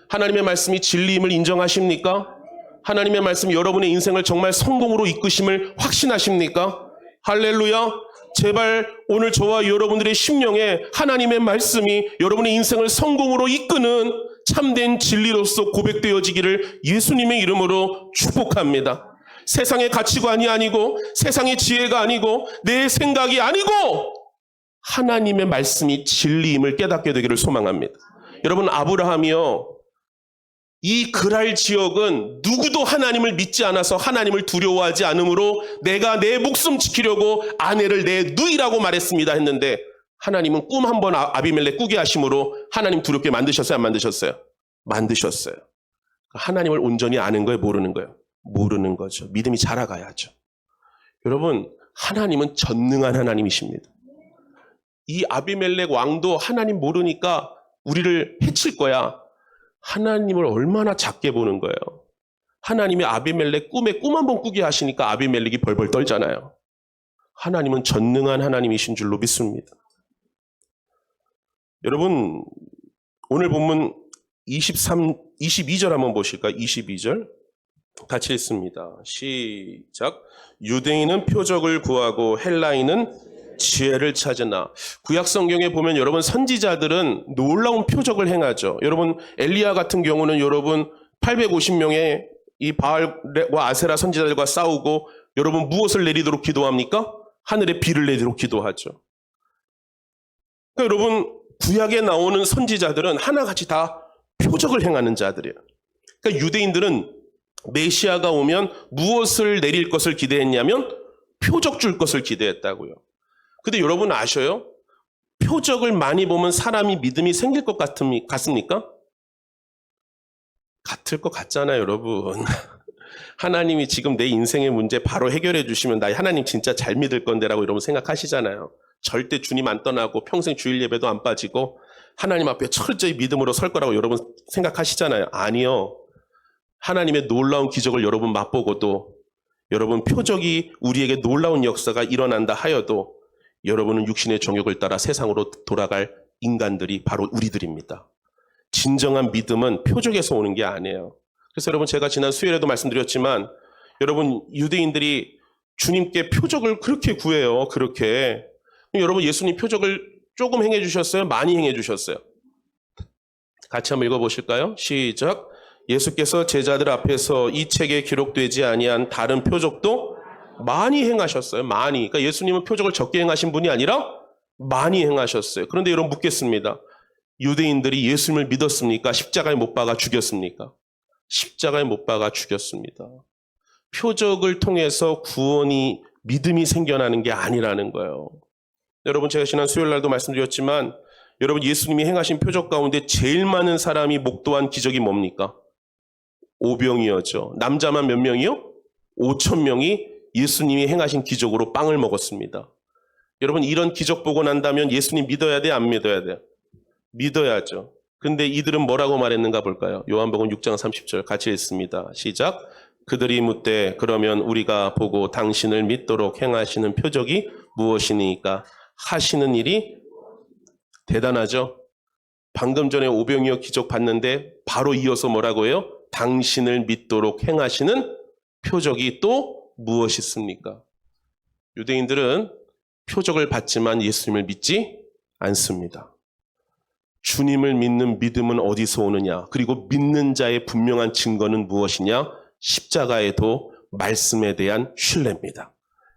B: 하나님의 말씀이 진리임을 인정하십니까? 하나님의 말씀이 여러분의 인생을 정말 성공으로 이끄심을 확신하십니까? 할렐루야. 제발 오늘 저와 여러분들의 심령에 하나님의 말씀이 여러분의 인생을 성공으로 이끄는 참된 진리로서 고백되어지기를 예수님의 이름으로 축복합니다. 세상의 가치관이 아니고 세상의 지혜가 아니고 내 생각이 아니고 하나님의 말씀이 진리임을 깨닫게 되기를 소망합니다. 여러분, 아브라함이요, 이 그랄 지역은 누구도 하나님을 믿지 않아서 하나님을 두려워하지 않으므로 내가 내 목숨 지키려고 아내를 내 누이라고 말했습니다 했는데 하나님은 꿈 한 번 아비멜렉 꾸게 하심으로 하나님 두렵게 만드셨어요, 안 만드셨어요? 만드셨어요. 하나님을 온전히 아는 거예요, 모르는 거예요? 모르는 거죠. 믿음이 자라가야죠. 여러분, 하나님은 전능한 하나님이십니다. 이 아비멜렉 왕도 하나님 모르니까 우리를 해칠 거야. 하나님을 얼마나 작게 보는 거예요. 하나님이 아비멜렉 꿈에 꿈 한 번 꾸게 하시니까 아비멜렉이 벌벌 떨잖아요. 하나님은 전능한 하나님이신 줄로 믿습니다. 여러분, 오늘 본문 22절 한번 보실까요? 22절 같이 읽습니다. 시작. 유대인은 표적을 구하고 헬라인은 지혜를 찾으나. 구약 성경에 보면 여러분 선지자들은 놀라운 표적을 행하죠. 여러분 엘리야 같은 경우는 여러분 850명의 이 바알과 아세라 선지자들과 싸우고 여러분 무엇을 내리도록 기도합니까? 하늘에 비를 내리도록 기도하죠. 그러니까 여러분 구약에 나오는 선지자들은 하나같이 다 표적을 행하는 자들이에요. 그러니까 유대인들은 메시아가 오면 무엇을 내릴 것을 기대했냐면 표적 줄 것을 기대했다고요. 근데 여러분 아셔요? 표적을 많이 보면 사람이 믿음이 생길 것 같습니까? 같을 것 같잖아요, 여러분. 하나님이 지금 내 인생의 문제 바로 해결해 주시면 나 하나님 진짜 잘 믿을 건데라고 여러분 생각하시잖아요. 절대 주님 안 떠나고 평생 주일 예배도 안 빠지고 하나님 앞에 철저히 믿음으로 설 거라고 여러분 생각하시잖아요. 아니요. 하나님의 놀라운 기적을 여러분 맛보고도 여러분 표적이 우리에게 놀라운 역사가 일어난다 하여도 여러분은 육신의 정욕을 따라 세상으로 돌아갈 인간들이 바로 우리들입니다. 진정한 믿음은 표적에서 오는 게 아니에요. 그래서 여러분 제가 지난 수요일에도 말씀드렸지만 여러분 유대인들이 주님께 표적을 그렇게 구해요. 그렇게. 여러분 예수님 표적을 조금 행해 주셨어요? 많이 행해 주셨어요? 같이 한번 읽어보실까요? 시작. 예수께서 제자들 앞에서 이 책에 기록되지 아니한 다른 표적도 많이 행하셨어요. 많이. 그러니까 예수님은 표적을 적게 행하신 분이 아니라 많이 행하셨어요. 그런데 여러분 묻겠습니다. 유대인들이 예수님을 믿었습니까? 십자가에 못 박아 죽였습니까? 십자가에 못 박아 죽였습니다. 표적을 통해서 구원이 믿음이 생겨나는 게 아니라는 거예요. 여러분 제가 지난 수요일 날도 말씀드렸지만 여러분 예수님이 행하신 표적 가운데 제일 많은 사람이 목도한 기적이 뭡니까? 오병이었죠. 남자만 몇 명이요? 5,000명이 예수님이 행하신 기적으로 빵을 먹었습니다. 여러분 이런 기적 보고 난다면 예수님 믿어야 돼? 안 믿어야 돼요? 믿어야죠. 근데 이들은 뭐라고 말했는가 볼까요? 요한복음 6장 30절 같이 읽습니다. 시작. 그들이 묻되 그러면 우리가 보고 당신을 믿도록 행하시는 표적이 무엇이니까? 하시는 일이 대단하죠. 방금 전에 오병이어 기적 봤는데 바로 이어서 뭐라고 해요? 당신을 믿도록 행하시는 표적이 또 무엇이 있습니까? 유대인들은 표적을 받지만 예수님을 믿지 않습니다. 주님을 믿는 믿음은 어디서 오느냐? 그리고 믿는 자의 분명한 증거는 무엇이냐? 십자가에도 말씀에 대한 신뢰입니다.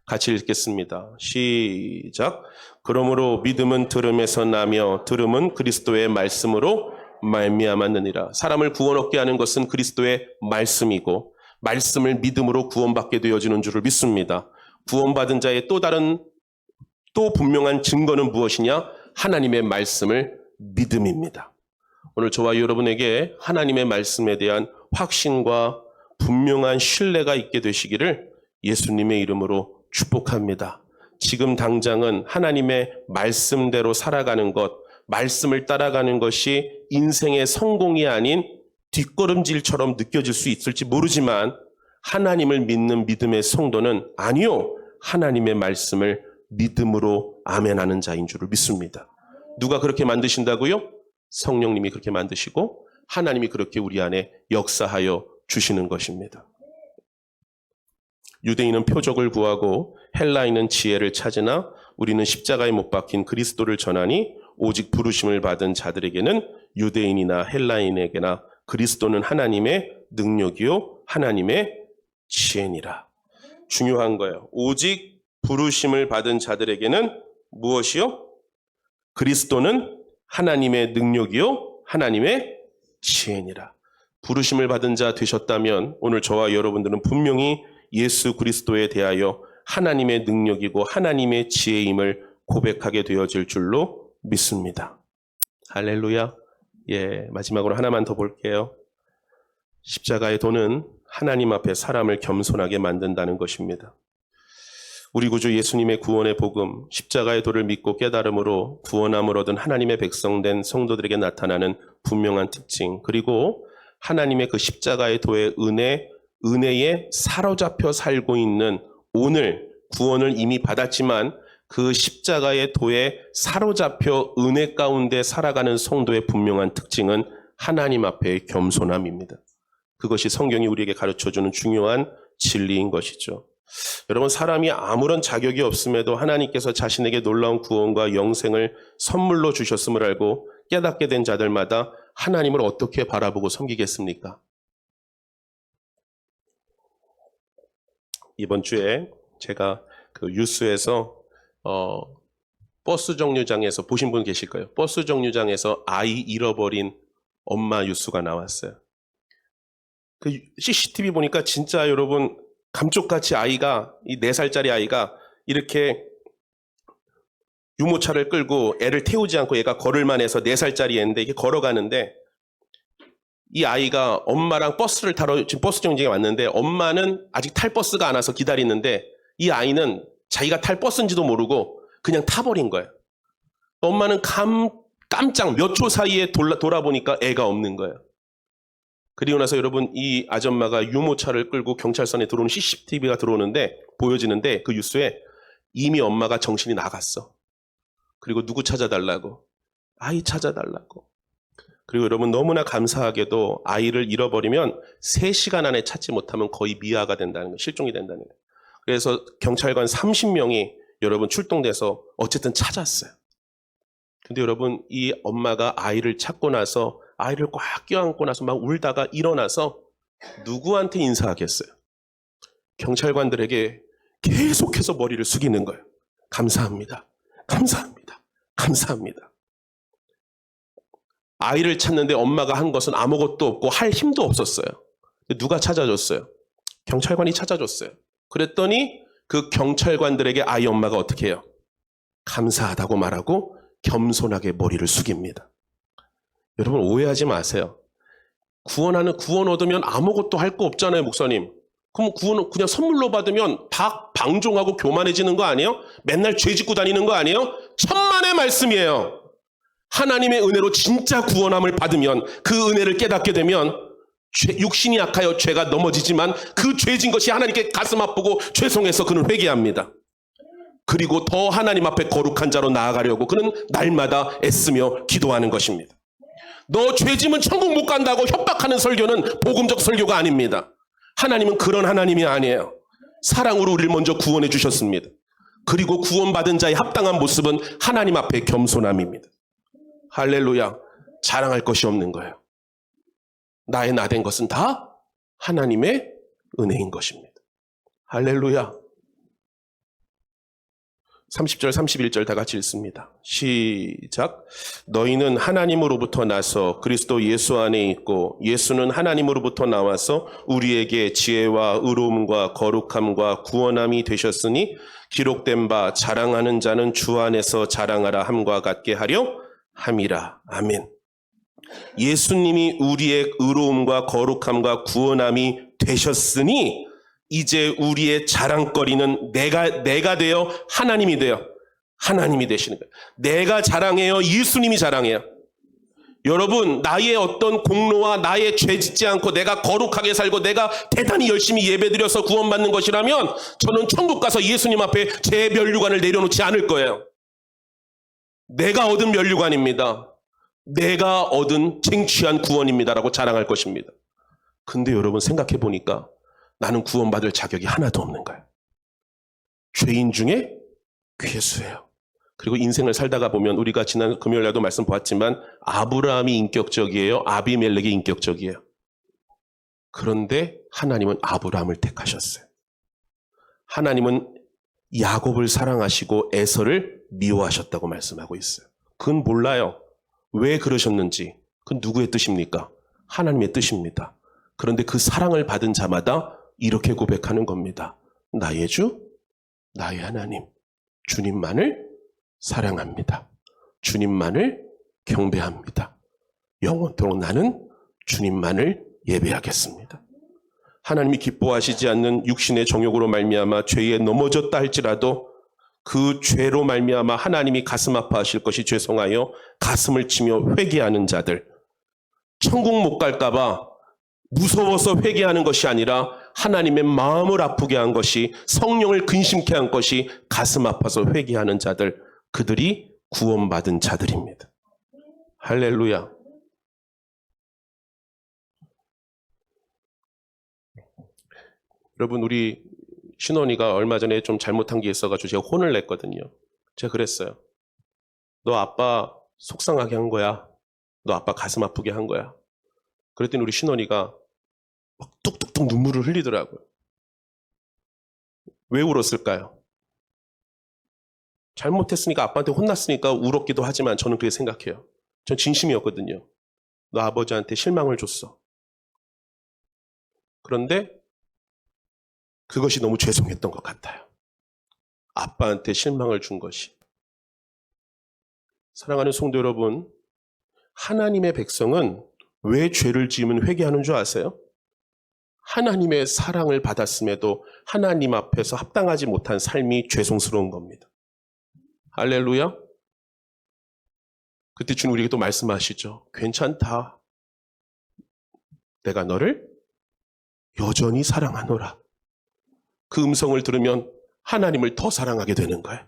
B: 같이 읽겠습니다. 시작. 그러므로 믿음은 들음에서 나며 들음은 그리스도의 말씀으로 말미암았느니라. 사람을 구원 얻게 하는 것은 그리스도의 말씀이고 말씀을 믿음으로 구원받게 되어지는 줄을 믿습니다. 구원받은 자의 또 분명한 증거는 무엇이냐? 하나님의 말씀을 믿음입니다. 오늘 저와 여러분에게 하나님의 말씀에 대한 확신과 분명한 신뢰가 있게 되시기를 예수님의 이름으로 축복합니다. 지금 당장은 하나님의 말씀대로 살아가는 것, 말씀을 따라가는 것이 인생의 성공이 아닌 뒷걸음질처럼 느껴질 수 있을지 모르지만 하나님을 믿는 믿음의 성도는 아니요, 하나님의 말씀을 믿음으로 아멘하는 자인 줄을 믿습니다. 누가 그렇게 만드신다고요? 성령님이 그렇게 만드시고 하나님이 그렇게 우리 안에 역사하여 주시는 것입니다. 유대인은 표적을 구하고 헬라인은 지혜를 찾으나 우리는 십자가에 못 박힌 그리스도를 전하니 오직 부르심을 받은 자들에게는 유대인이나 헬라인에게나 그리스도는 하나님의 능력이요 하나님의 지혜니라. 중요한 거예요. 오직 부르심을 받은 자들에게는 무엇이요? 그리스도는 하나님의 능력이요 하나님의 지혜니라. 부르심을 받은 자 되셨다면 오늘 저와 여러분들은 분명히 예수 그리스도에 대하여 하나님의 능력이고 하나님의 지혜임을 고백하게 되어질 줄로 믿습니다. 할렐루야. 예, 마지막으로 하나만 더 볼게요. 십자가의 도는 하나님 앞에 사람을 겸손하게 만든다는 것입니다. 우리 구주 예수님의 구원의 복음, 십자가의 도를 믿고 깨달음으로 구원함을 얻은 하나님의 백성된 성도들에게 나타나는 분명한 특징, 그리고 하나님의 그 십자가의 도의 은혜에 사로잡혀 살고 있는 오늘 구원을 이미 받았지만 그 십자가의 도에 사로잡혀 은혜 가운데 살아가는 성도의 분명한 특징은 하나님 앞에 겸손함입니다. 그것이 성경이 우리에게 가르쳐주는 중요한 진리인 것이죠. 여러분, 사람이 아무런 자격이 없음에도 하나님께서 자신에게 놀라운 구원과 영생을 선물로 주셨음을 알고 깨닫게 된 자들마다 하나님을 어떻게 바라보고 섬기겠습니까? 이번 주에 제가 그 뉴스에서 버스 정류장에서 보신 분 계실 거예요. 버스 정류장에서 아이 잃어버린 엄마 뉴스가 나왔어요. 그 CCTV 보니까 진짜 여러분 감쪽같이 아이가, 이 4살짜리 아이가 이렇게 유모차를 끌고 애를 태우지 않고 얘가 걸을만 해서 4살짜리 애인데 이게 걸어가는데 이 아이가 엄마랑 버스를 타러 지금 버스 정류장에 왔는데 엄마는 아직 탈 버스가 안 와서 기다리는데 이 아이는 자기가 탈 버스인지도 모르고 그냥 타버린 거예요. 엄마는 깜짝 몇 초 사이에 돌아보니까 애가 없는 거예요. 그리고 나서 여러분 이 아줌마가 유모차를 끌고 경찰선에 들어오는 CCTV가 들어오는데 보여지는데 그 뉴스에 이미 엄마가 정신이 나갔어. 그리고 누구 찾아달라고? 아이 찾아달라고. 그리고 여러분 너무나 감사하게도 아이를 잃어버리면 3시간 안에 찾지 못하면 거의 미아가 된다는 거예요. 실종이 된다는 거예요. 그래서 경찰관 30명이 여러분 출동돼서 어쨌든 찾았어요. 근데 여러분 이 엄마가 아이를 찾고 나서 아이를 꽉 껴안고 나서 막 울다가 일어나서 누구한테 인사하겠어요? 경찰관들에게 계속해서 머리를 숙이는 거예요. 감사합니다. 감사합니다. 감사합니다. 아이를 찾는데 엄마가 한 것은 아무것도 없고 할 힘도 없었어요. 누가 찾아줬어요? 경찰관이 찾아줬어요. 그랬더니 그 경찰관들에게 아이 엄마가 어떻게 해요? 감사하다고 말하고 겸손하게 머리를 숙입니다. 여러분 오해하지 마세요. 구원 얻으면 아무것도 할 거 없잖아요, 목사님. 그럼 구원은 그냥 선물로 받으면 방종하고 교만해지는 거 아니에요? 맨날 죄 짓고 다니는 거 아니에요? 천만의 말씀이에요. 하나님의 은혜로 진짜 구원함을 받으면 그 은혜를 깨닫게 되면 육신이 약하여 죄가 넘어지지만 그 죄진 것이 하나님께 가슴 아프고 죄송해서 그는 회개합니다. 그리고 더 하나님 앞에 거룩한 자로 나아가려고 그는 날마다 애쓰며 기도하는 것입니다. 너 죄짐은 천국 못 간다고 협박하는 설교는 복음적 설교가 아닙니다. 하나님은 그런 하나님이 아니에요. 사랑으로 우리를 먼저 구원해 주셨습니다. 그리고 구원받은 자의 합당한 모습은 하나님 앞에 겸손함입니다. 할렐루야. 자랑할 것이 없는 거예요. 나의 나된 것은 다 하나님의 은혜인 것입니다. 할렐루야. 30절 31절 다 같이 읽습니다. 시작. 너희는 하나님으로부터 나서 그리스도 예수 안에 있고 예수는 하나님으로부터 나와서 우리에게 지혜와 의로움과 거룩함과 구원함이 되셨으니 기록된 바 자랑하는 자는 주 안에서 자랑하라 함과 같게 하려 함이라. 아멘. 예수님이 우리의 의로움과 거룩함과 구원함이 되셨으니 이제 우리의 자랑거리는 내가 되어 하나님이 되어 하나님이 되시는 거예요. 내가 자랑해요. 예수님이 자랑해요. 여러분 나의 어떤 공로와 나의 죄 짓지 않고 내가 거룩하게 살고 내가 대단히 열심히 예배드려서 구원받는 것이라면 저는 천국 가서 예수님 앞에 제 면류관을 내려놓지 않을 거예요. 내가 얻은 면류관입니다. 내가 얻은 쟁취한 구원입니다라고 자랑할 것입니다. 근데 여러분 생각해 보니까 나는 구원받을 자격이 하나도 없는 거예요. 죄인 중에 괴수예요. 그리고 인생을 살다가 보면 우리가 지난 금요일날도 말씀 보았지만 아브라함이 인격적이에요. 아비멜렉이 인격적이에요. 그런데 하나님은 아브라함을 택하셨어요. 하나님은 야곱을 사랑하시고 에서를 미워하셨다고 말씀하고 있어요. 그건 몰라요. 왜 그러셨는지. 그건 누구의 뜻입니까? 하나님의 뜻입니다. 그런데 그 사랑을 받은 자마다 이렇게 고백하는 겁니다. 나의 주, 나의 하나님, 주님만을 사랑합니다. 주님만을 경배합니다. 영원토록 나는 주님만을 예배하겠습니다. 하나님이 기뻐하시지 않는 육신의 정욕으로 말미암아 죄에 넘어졌다 할지라도 그 죄로 말미암아 하나님이 가슴 아파하실 것이 죄송하여 가슴을 치며 회개하는 자들, 천국 못 갈까 봐 무서워서 회개하는 것이 아니라 하나님의 마음을 아프게 한 것이 성령을 근심케 한 것이 가슴 아파서 회개하는 자들, 그들이 구원받은 자들입니다. 할렐루야. 여러분 우리 신원이가 얼마 전에 좀 잘못한 게 있어가지고 제가 혼을 냈거든요. 제가 그랬어요. 너 아빠 속상하게 한 거야. 너 아빠 가슴 아프게 한 거야. 그랬더니 우리 신원이가 막 뚝뚝뚝 눈물을 흘리더라고요. 왜 울었을까요? 잘못했으니까 아빠한테 혼났으니까 울었기도 하지만 저는 그렇게 생각해요. 전 진심이었거든요. 너 아버지한테 실망을 줬어. 그런데 그것이 너무 죄송했던 것 같아요. 아빠한테 실망을 준 것이. 사랑하는 성도 여러분, 하나님의 백성은 왜 죄를 지으면 회개하는 줄 아세요? 하나님의 사랑을 받았음에도 하나님 앞에서 합당하지 못한 삶이 죄송스러운 겁니다. 할렐루야. 그때 주님 우리에게 또 말씀하시죠. 괜찮다. 내가 너를 여전히 사랑하노라. 그 음성을 들으면 하나님을 더 사랑하게 되는 거예요.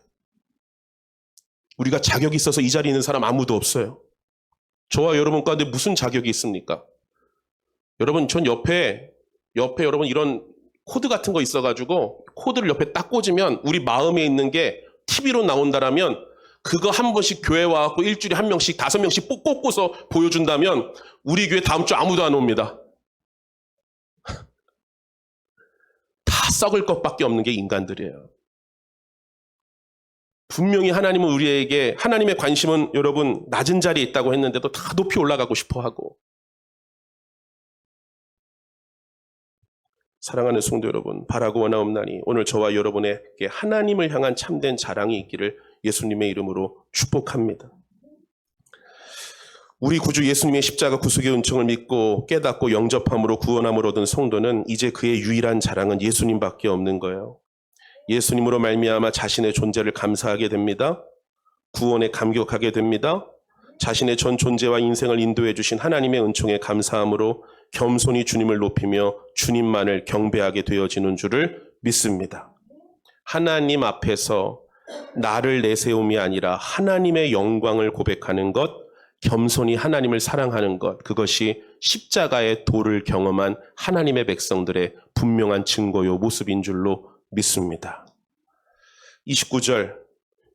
B: 우리가 자격이 있어서 이 자리에 있는 사람 아무도 없어요. 저와 여러분 가운데 무슨 자격이 있습니까? 여러분 전 옆에 여러분 이런 코드 같은 거 있어가지고 코드를 옆에 딱 꽂으면 우리 마음에 있는 게 TV로 나온다라면 그거 한 번씩 교회 와갖고 일주일에 한 명씩 5명씩 꽂고서 보여준다면 우리 교회 다음 주 아무도 안 옵니다. 다 썩을 것밖에 없는 게 인간들이에요. 분명히 하나님은 우리에게, 하나님의 관심은 여러분 낮은 자리에 있다고 했는데도 다 높이 올라가고 싶어 하고. 사랑하는 성도 여러분, 바라고 원하옵나니 오늘 저와 여러분에게 하나님을 향한 참된 자랑이 있기를 예수님의 이름으로 축복합니다. 우리 구주 예수님의 십자가 구속의 은총을 믿고 깨닫고 영접함으로 구원함을 얻은 성도는 이제 그의 유일한 자랑은 예수님밖에 없는 거예요. 예수님으로 말미암아 자신의 존재를 감사하게 됩니다. 구원에 감격하게 됩니다. 자신의 전 존재와 인생을 인도해 주신 하나님의 은총에 감사함으로 겸손히 주님을 높이며 주님만을 경배하게 되어지는 줄을 믿습니다. 하나님 앞에서 나를 내세움이 아니라 하나님의 영광을 고백하는 것, 겸손히 하나님을 사랑하는 것, 그것이 십자가의 도를 경험한 하나님의 백성들의 분명한 증거요 모습인 줄로 믿습니다. 29절,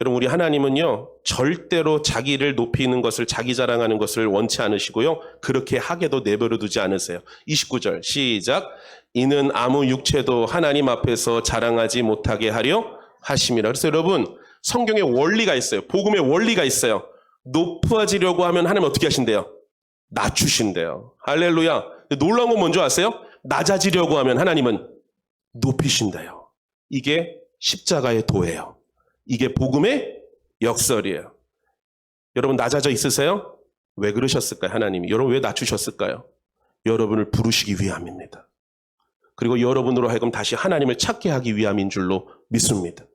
B: 여러분 우리 하나님은요 절대로 자기를 높이는 것을, 자기 자랑하는 것을 원치 않으시고요 그렇게 하게도 내버려 두지 않으세요. 29절 시작. 이는 아무 육체도 하나님 앞에서 자랑하지 못하게 하려 하심이라. 그래서 여러분 성경에 원리가 있어요. 복음의 원리가 있어요. 높아지려고 하면 하나님 어떻게 하신대요? 낮추신대요. 할렐루야. 놀라운 건 뭔지 아세요? 낮아지려고 하면 하나님은 높이신대요. 이게 십자가의 도예요. 이게 복음의 역설이에요. 여러분 낮아져 있으세요? 왜 그러셨을까요? 하나님이 여러분 왜 낮추셨을까요? 여러분을 부르시기 위함입니다. 그리고 여러분으로 하여금 다시 하나님을 찾게 하기 위함인 줄로 믿습니다.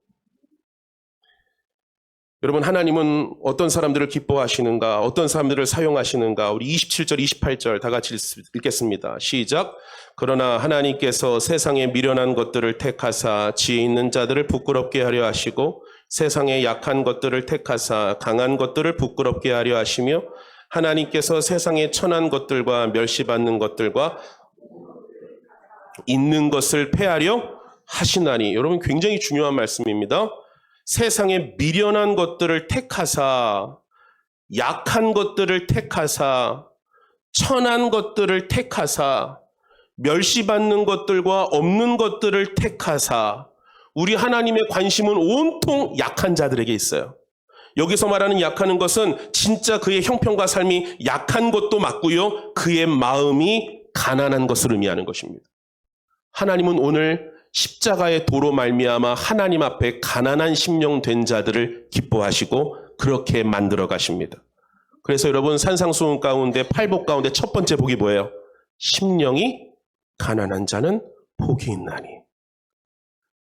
B: 여러분 하나님은 어떤 사람들을 기뻐하시는가, 어떤 사람들을 사용하시는가, 우리 27절 28절 다 같이 읽겠습니다. 시작. 그러나 하나님께서 세상에 미련한 것들을 택하사 지혜 있는 자들을 부끄럽게 하려 하시고 세상에 약한 것들을 택하사 강한 것들을 부끄럽게 하려 하시며 하나님께서 세상에 천한 것들과 멸시받는 것들과 있는 것을 패하려 하시나니. 여러분 굉장히 중요한 말씀입니다. 세상에 미련한 것들을 택하사 약한 것들을 택하사 천한 것들을 택하사 멸시받는 것들과 없는 것들을 택하사. 우리 하나님의 관심은 온통 약한 자들에게 있어요. 여기서 말하는 약하는 것은 진짜 그의 형편과 삶이 약한 것도 맞고요. 그의 마음이 가난한 것을 의미하는 것입니다. 하나님은 오늘 십자가의 도로 말미암아 하나님 앞에 가난한 심령 된 자들을 기뻐하시고 그렇게 만들어 가십니다. 그래서 여러분 산상수훈 가운데 팔복 가운데 첫 번째 복이 뭐예요? 심령이 가난한 자는 복이 있나니.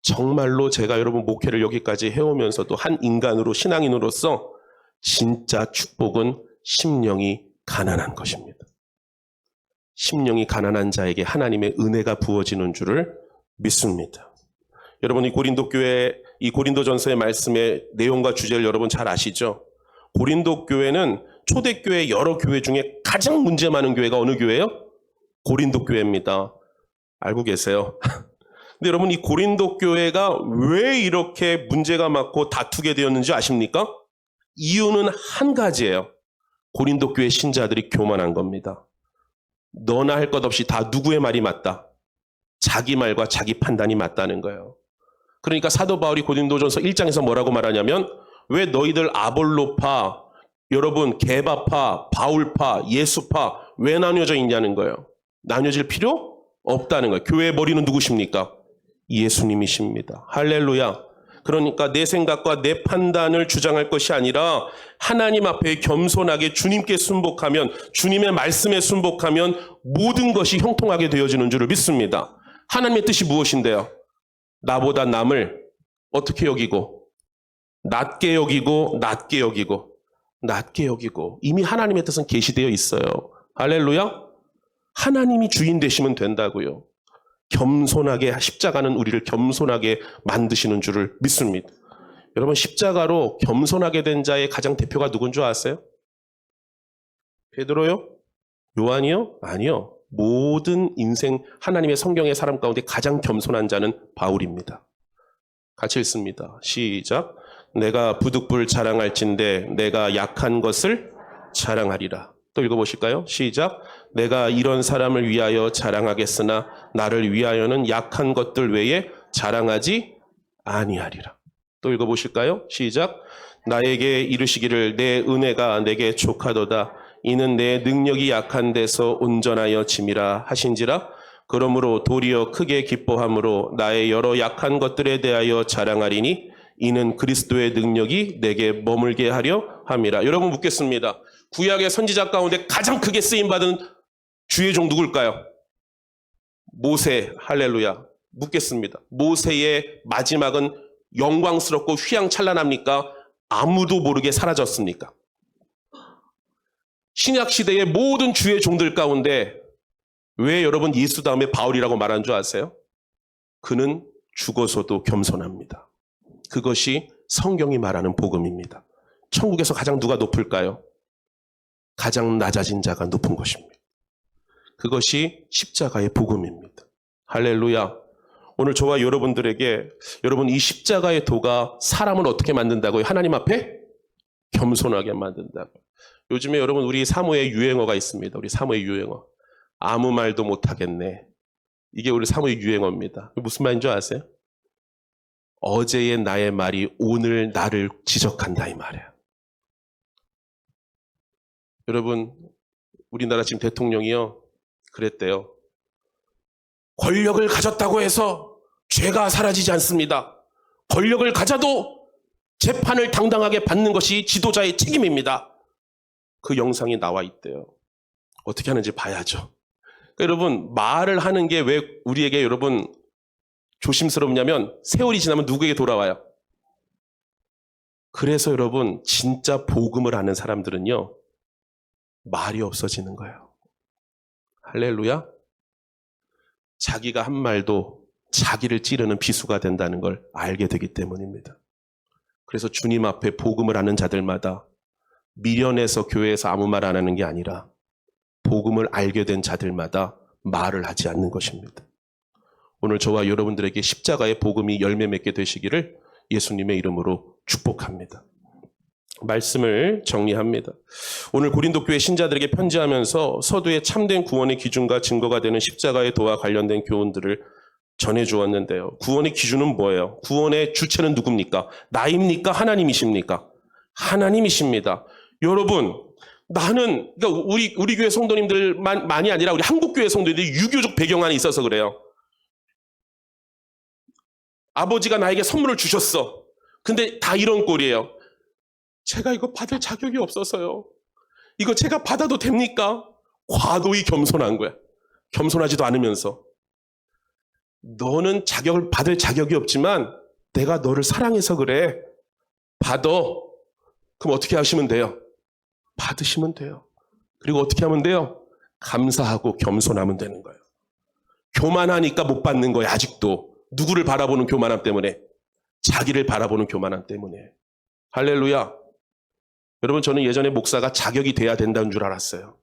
B: 정말로 제가 여러분 목회를 여기까지 해오면서도 한 인간으로 신앙인으로서 진짜 축복은 심령이 가난한 것입니다. 심령이 가난한 자에게 하나님의 은혜가 부어지는 줄을 믿습니다. 여러분 이 고린도 교회, 이 고린도전서의 말씀의 내용과 주제를 여러분 잘 아시죠? 고린도 교회는 초대교회 여러 교회 중에 가장 문제 많은 교회가 어느 교회예요? 고린도 교회입니다. 알고 계세요? 근데 여러분 이 고린도 교회가 왜 이렇게 문제가 많고 다투게 되었는지 아십니까? 이유는 한 가지예요. 고린도 교회 신자들이 교만한 겁니다. 너나 할 것 없이 다 누구의 말이 맞다? 자기 말과 자기 판단이 맞다는 거예요. 그러니까 사도 바울이 고린도전서 1장에서 뭐라고 말하냐면 왜 너희들 아볼로파, 여러분 게바파, 바울파, 예수파 왜 나뉘어져 있냐는 거예요. 나뉘어질 필요 없다는 거예요. 교회의 머리는 누구십니까? 예수님이십니다. 할렐루야. 그러니까 내 생각과 내 판단을 주장할 것이 아니라 하나님 앞에 겸손하게 주님께 순복하면, 주님의 말씀에 순복하면 모든 것이 형통하게 되어지는 줄을 믿습니다. 하나님의 뜻이 무엇인데요? 나보다 남을 어떻게 여기고 낮게 여기고 낮게 여기고 낮게 여기고. 이미 하나님의 뜻은 계시되어 있어요. 할렐루야. 하나님이 주인 되시면 된다고요. 겸손하게, 십자가는 우리를 겸손하게 만드시는 줄을 믿습니다. 여러분 십자가로 겸손하게 된 자의 가장 대표가 누군 줄 아세요? 베드로요? 요한이요? 아니요. 모든 인생 하나님의 성경의 사람 가운데 가장 겸손한 자는 바울입니다. 같이 읽습니다. 시작. 내가 부득불 자랑할진대 내가 약한 것을 자랑하리라. 또 읽어보실까요? 시작. 내가 이런 사람을 위하여 자랑하겠으나 나를 위하여는 약한 것들 외에 자랑하지 아니하리라. 또 읽어보실까요? 시작. 나에게 이르시기를 내 은혜가 내게 족하도다. 이는 내 능력이 약한 데서 온전하여 짐이라 하신지라. 그러므로 도리어 크게 기뻐함으로 나의 여러 약한 것들에 대하여 자랑하리니 이는 그리스도의 능력이 내게 머물게 하려 함이라. 여러분 묻겠습니다. 구약의 선지자 가운데 가장 크게 쓰임받은 주의 종 누굴까요? 모세. 할렐루야. 묻겠습니다. 모세의 마지막은 영광스럽고 휘황찬란합니까? 아무도 모르게 사라졌습니까? 신약 시대의 모든 주의 종들 가운데 왜 여러분 예수 다음에 바울이라고 말한 줄 아세요? 그는 죽어서도 겸손합니다. 그것이 성경이 말하는 복음입니다. 천국에서 가장 누가 높을까요? 가장 낮아진 자가 높은 것입니다. 그것이 십자가의 복음입니다. 할렐루야. 오늘 저와 여러분들에게 여러분 이 십자가의 도가 사람을 어떻게 만든다고요? 하나님 앞에 겸손하게 만든다고요. 요즘에 여러분 우리 사모의 유행어가 있습니다. 우리 사모의 유행어. 아무 말도 못하겠네. 이게 우리 사모의 유행어입니다. 무슨 말인 줄 아세요? 어제의 나의 말이 오늘 나를 지적한다 이 말이에요. 여러분 우리나라 지금 대통령이요 그랬대요. 권력을 가졌다고 해서 죄가 사라지지 않습니다. 권력을 가져도 재판을 당당하게 받는 것이 지도자의 책임입니다. 그 영상이 나와 있대요. 어떻게 하는지 봐야죠. 그러니까 여러분 말을 하는 게 왜 우리에게 여러분 조심스럽냐면 세월이 지나면 누구에게 돌아와요. 그래서 여러분 진짜 복음을 아는 사람들은요 말이 없어지는 거예요. 할렐루야. 자기가 한 말도 자기를 찌르는 비수가 된다는 걸 알게 되기 때문입니다. 그래서 주님 앞에 복음을 아는 자들마다 미련해서 교회에서 아무 말 안 하는 게 아니라 복음을 알게 된 자들마다 말을 하지 않는 것입니다. 오늘 저와 여러분들에게 십자가의 복음이 열매 맺게 되시기를 예수님의 이름으로 축복합니다. 말씀을 정리합니다. 오늘 고린도 교회 신자들에게 편지하면서 서두에 참된 구원의 기준과 증거가 되는 십자가의 도와 관련된 교훈들을 전해주었는데요. 구원의 기준은 뭐예요? 구원의 주체는 누굽니까? 나입니까? 하나님이십니까? 하나님이십니다. 여러분, 나는 그러니까 우리 교회 성도님들만이 아니라 우리 한국 교회 성도들이 유교적 배경 안에 있어서 그래요. 아버지가 나에게 선물을 주셨어. 근데 다 이런 꼴이에요. 제가 이거 받을 자격이 없어서요. 이거 제가 받아도 됩니까? 과도히 겸손한 거야. 겸손하지도 않으면서. 너는 자격을 받을 자격이 없지만 내가 너를 사랑해서 그래. 받아. 그럼 어떻게 하시면 돼요? 받으시면 돼요. 그리고 어떻게 하면 돼요? 감사하고 겸손하면 되는 거예요. 교만하니까 못 받는 거예요. 아직도. 누구를 바라보는 교만함 때문에? 자기를 바라보는 교만함 때문에. 할렐루야. 여러분 저는 예전에 목사가 자격이 돼야 된다는 줄 알았어요.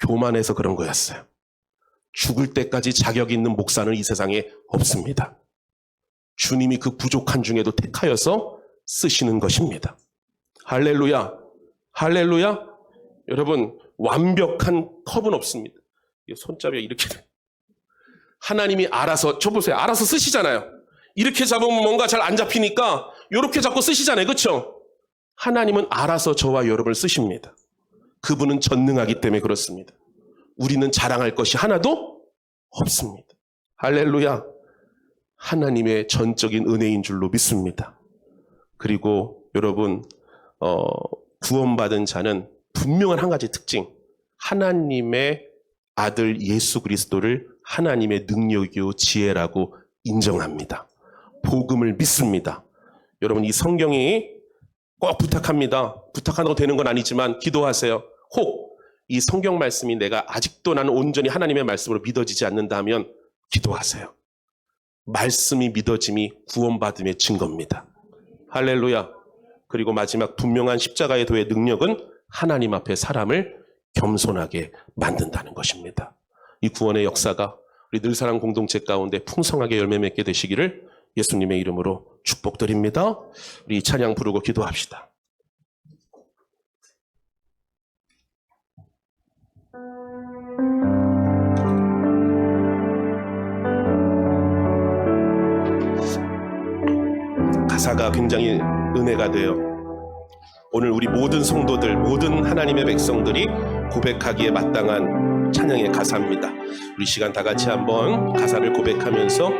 B: 교만해서 그런 거였어요. 죽을 때까지 자격 있는 목사는 이 세상에 없습니다. 주님이 그 부족한 중에도 택하여서 쓰시는 것입니다. 할렐루야. 할렐루야. 여러분 완벽한 컵은 없습니다. 손잡이가 이렇게 돼. 하나님이 알아서 저 보세요. 알아서 쓰시잖아요. 이렇게 잡으면 뭔가 잘 안 잡히니까 이렇게 잡고 쓰시잖아요. 그렇죠? 하나님은 알아서 저와 여러분을 쓰십니다. 그분은 전능하기 때문에 그렇습니다. 우리는 자랑할 것이 하나도 없습니다. 할렐루야. 하나님의 전적인 은혜인 줄로 믿습니다. 그리고 여러분 구원받은 자는 분명한 한 가지 특징. 하나님의 아들 예수 그리스도를 하나님의 능력이요 지혜라고 인정합니다. 복음을 믿습니다. 여러분 이 성경이 꼭 부탁합니다. 부탁하는 거 되는 건 아니지만 기도하세요. 혹 이 성경 말씀이 내가 아직도 나는 온전히 하나님의 말씀으로 믿어지지 않는다 하면 기도하세요. 말씀이 믿어짐이 구원받음의 증거입니다. 할렐루야. 그리고 마지막 분명한 십자가의 도의 능력은 하나님 앞에 사람을 겸손하게 만든다는 것입니다. 이 구원의 역사가 우리 늘사랑 공동체 가운데 풍성하게 열매 맺게 되시기를 예수님의 이름으로 축복드립니다. 우리 찬양 부르고 기도합시다. 가사가 굉장히 은혜가 돼요. 오늘 우리 모든 성도들, 모든 하나님의 백성들이 고백하기에 마땅한 찬양의 가사입니다. 우리 시간 다 같이 한번 가사를 고백하면서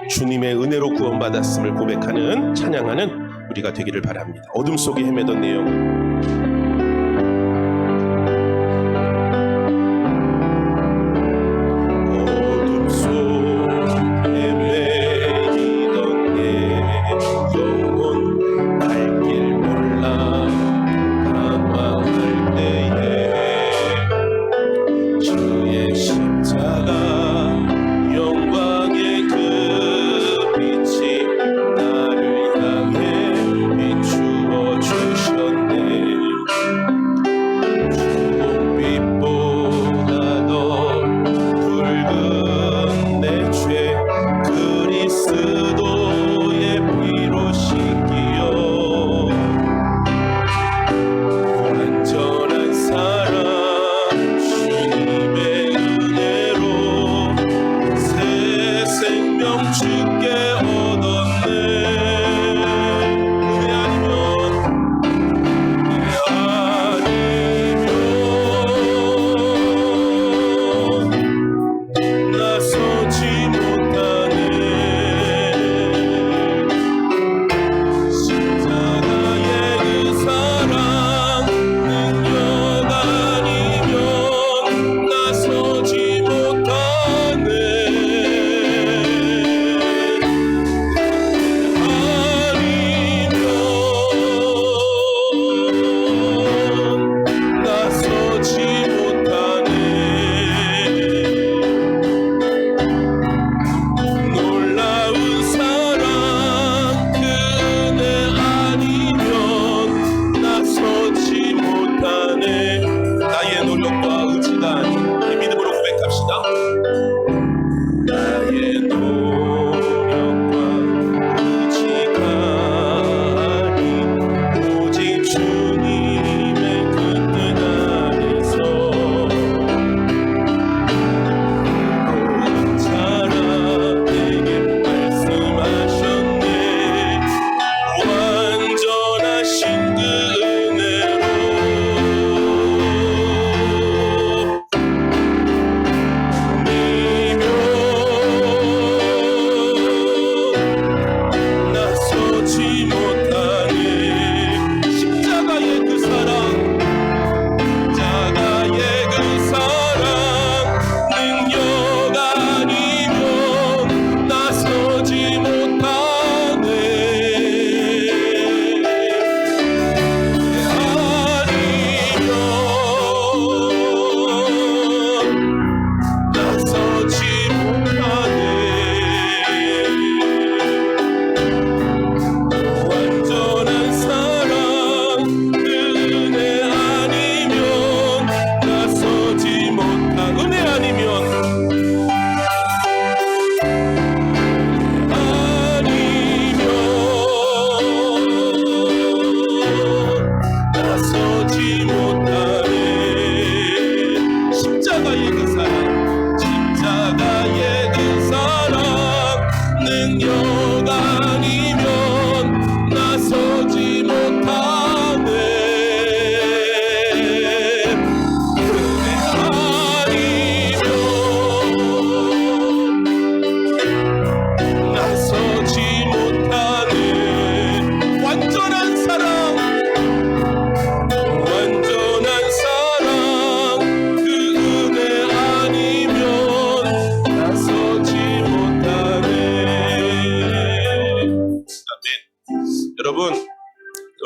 B: 주님의 은혜로 구원받았음을 고백하는, 찬양하는 우리가 되기를 바랍니다. 어둠 속에 헤매던 내용,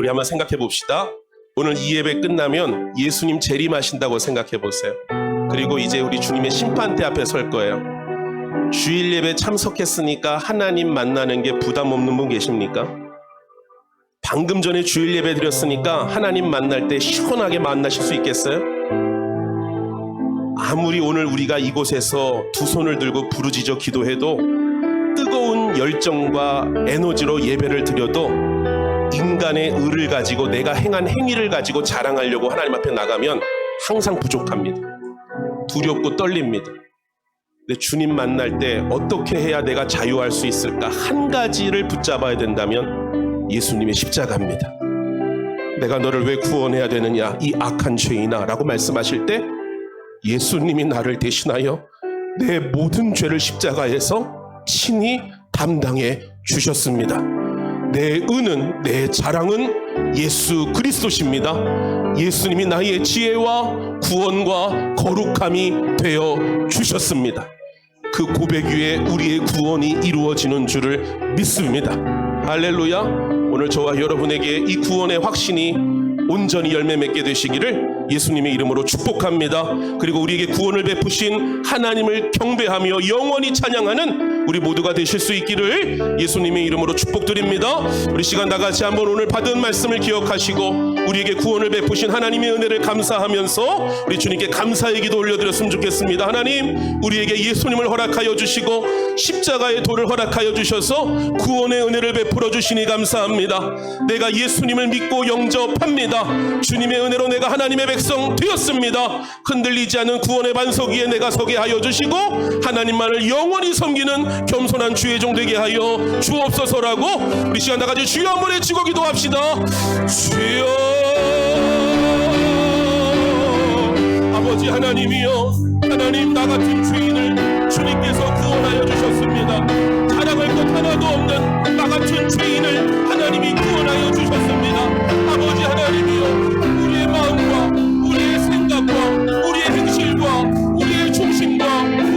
B: 우리 한번 생각해 봅시다. 오늘 이 예배 끝나면 예수님 재림하신다고 생각해 보세요. 그리고 이제 우리 주님의 심판대 앞에 설 거예요. 주일 예배 참석했으니까 하나님 만나는 게 부담 없는 분 계십니까? 방금 전에 주일 예배 드렸으니까 하나님 만날 때 시원하게 만나실 수 있겠어요? 아무리 오늘 우리가 이곳에서 두 손을 들고 부르짖어 기도해도 뜨거운 열정과 에너지로 예배를 드려도 인간의 의를 가지고 내가 행한 행위를 가지고 자랑하려고 하나님 앞에 나가면 항상 부족합니다. 두렵고 떨립니다. 근데 주님 만날 때 어떻게 해야 내가 자유할 수 있을까? 한 가지를 붙잡아야 된다면 예수님의 십자가입니다. 내가 너를 왜 구원해야 되느냐, 이 악한 죄인아 라고 말씀하실 때 예수님이 나를 대신하여 내 모든 죄를 십자가에서 친히 담당해 주셨습니다. 내 은은, 내 자랑은 예수 그리스도십니다. 예수님이 나의 지혜와 구원과 거룩함이 되어 주셨습니다. 그 고백 위에 우리의 구원이 이루어지는 줄을 믿습니다. 할렐루야. 오늘 저와 여러분에게 이 구원의 확신이 온전히 열매 맺게 되시기를 예수님의 이름으로 축복합니다. 그리고 우리에게 구원을 베푸신 하나님을 경배하며 영원히 찬양하는 우리 모두가 되실 수 있기를 예수님의 이름으로 축복드립니다. 우리 시간 다 같이 한번 오늘 받은 말씀을 기억하시고 우리에게 구원을 베푸신 하나님의 은혜를 감사하면서 우리 주님께 감사의 기도 올려드렸으면 좋겠습니다. 하나님, 우리에게 예수님을 허락하여 주시고 십자가의 도를 허락하여 주셔서 구원의 은혜를 베풀어 주시니 감사합니다. 내가 예수님을 믿고 영접합니다. 주님의 은혜로 내가 하나님의 백성 되었습니다. 흔들리지 않은 구원의 반석 위에 내가 서게 하여 주시고 하나님만을 영원히 섬기는 겸손한 주의 종 되게 하여 주옵소서라고 우리 시간 다 같이 주여 한번 외치고 기도합시다. 주여, 아버지 하나님이여, 하나님, 나 같은 죄인을 주님께서 구원하여 주셨습니다. 자랑할 것 하나도 없는 나 같은 죄인을 하나님이 구원하여 주셨습니다. 아버지 하나님이여, 우리의 마음과 우리의 생각과 우리의 행실과 우리의 중심과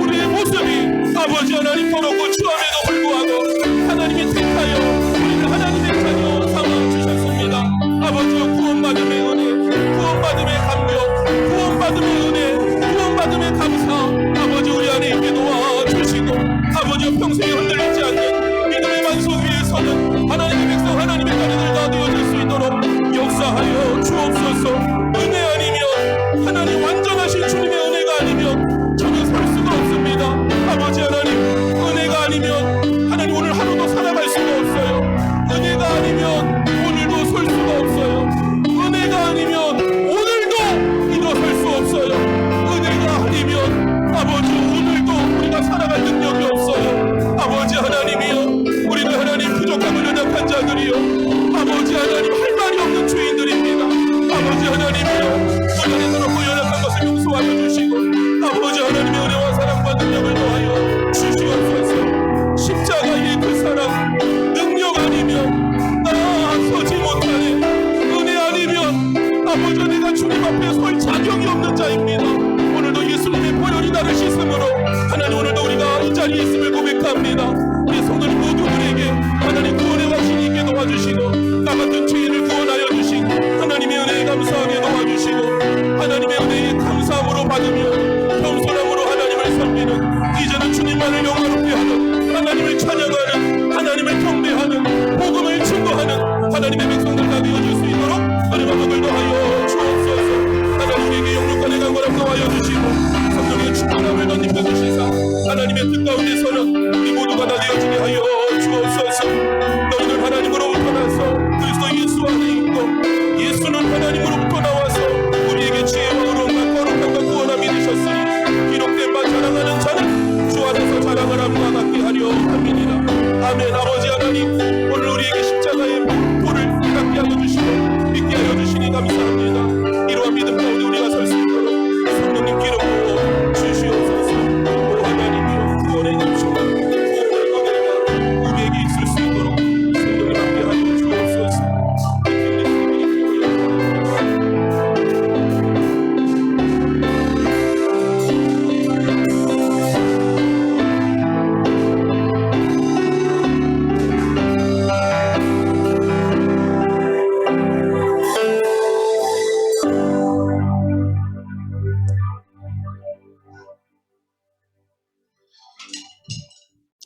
B: 우리의 모습이 아버지 하나님 더럽고 추함에도 불구하고 하나님이 택하여 우리를 하나님의 자녀 삼아 주셨습니다. 아버지여, 구원받음의 은혜, 구원받음의 감격, 구원받음의 은혜, 구원받음의 감사 아버지 우리 안에 있게 도와주시고 아버지여, 평생에 흔들리지 않는 믿음의 반석 위에 서는 하나님의 백성, 하나님의 자녀들 다 되어질 수 있도록 역사하여 주옵소서. 은혜 아니면, 하나님 완전하신 주님의 은혜가 아니면 저는 설 수가 없습니다. 아버지 하나님, 은혜가 아니면 하나님 오늘 하루도 살아갈 수가 없어요. 은혜가 아니면 오늘도 설 수가 없어요. 은혜가 아니면 오늘도 일어설 수 없어요. 은혜가 아니면 아버지 오늘도 우리가 살아갈 능력이 없어요. 아버지 하나님이여, 우리는 하나님 부족함을 연약한 자들이요, 아버지 하나님 할 말이 없는 죄인들입니다. 아버지 하나님이여, 우리 안에 더럽고 연약한 것을 용서하여 주시고 아버지 하나님의 은혜와 사랑과 능력을 더하여 주시옵소서. 십자가의 그 사랑, 능력 아니면 나 서지 못하네. 은혜 아니면 아버지, 내가 주님 앞에 설 자격이 없는 자입니다. 오늘도 예수님의 보혈이 나를 씻음으로 하나님, 오늘도 우리가 이 자리에 있음을 고백합니다. 우리 성도님 모두들에게 하나님 구원의 확신이 있게 도와주시고 나 같은 죄인을 구원하여 주시고 하나님의 은혜에 감사하게 도와주시고 하나님의 은혜에 감사함으로 받으며 겸손함으로 하나님을 섬기는, 이제는 주님만을 영화롭게 하는, 하나님을 찬양하는, 하나님을 경배하는, 복음을 증거하는 하나님의 백성들 다 되어줄 수 있도록 은혜와 복을 더하여 주옵소서. 하나님, 우리에게 영육과 내강건함 더하여 주시고 성령의 축복함을 덧입혀 주시사 하나님의 뜻 가운데서는 우리 모두가 다 되어지게 하여 주옵소서. 너희는 하나님으로부터 나서 그리스도 예수 안에 있고 예수는 하나님으로부터 나와서 우리에게 지혜와 의로움과 거룩함과 구원함이 되셨으니 기록된 바 자랑하는 자는 주 안에서 자랑을 함과 같게 하려 함이니라. 아멘. 아버지 하나님, 오늘 우리에게 십자가의 도를 깨닫게 하여 주시고 믿게 하여 주시니 감사합니다. 이러한 믿음 가운데 우리가 설 수 있도록 성령님 기름 부어 주시옵소서. 오 하나님이여, 구원의 능력, 구원의 은혜가 우리에게 있을 수 있도록 성령님 함께 하여 주옵소서.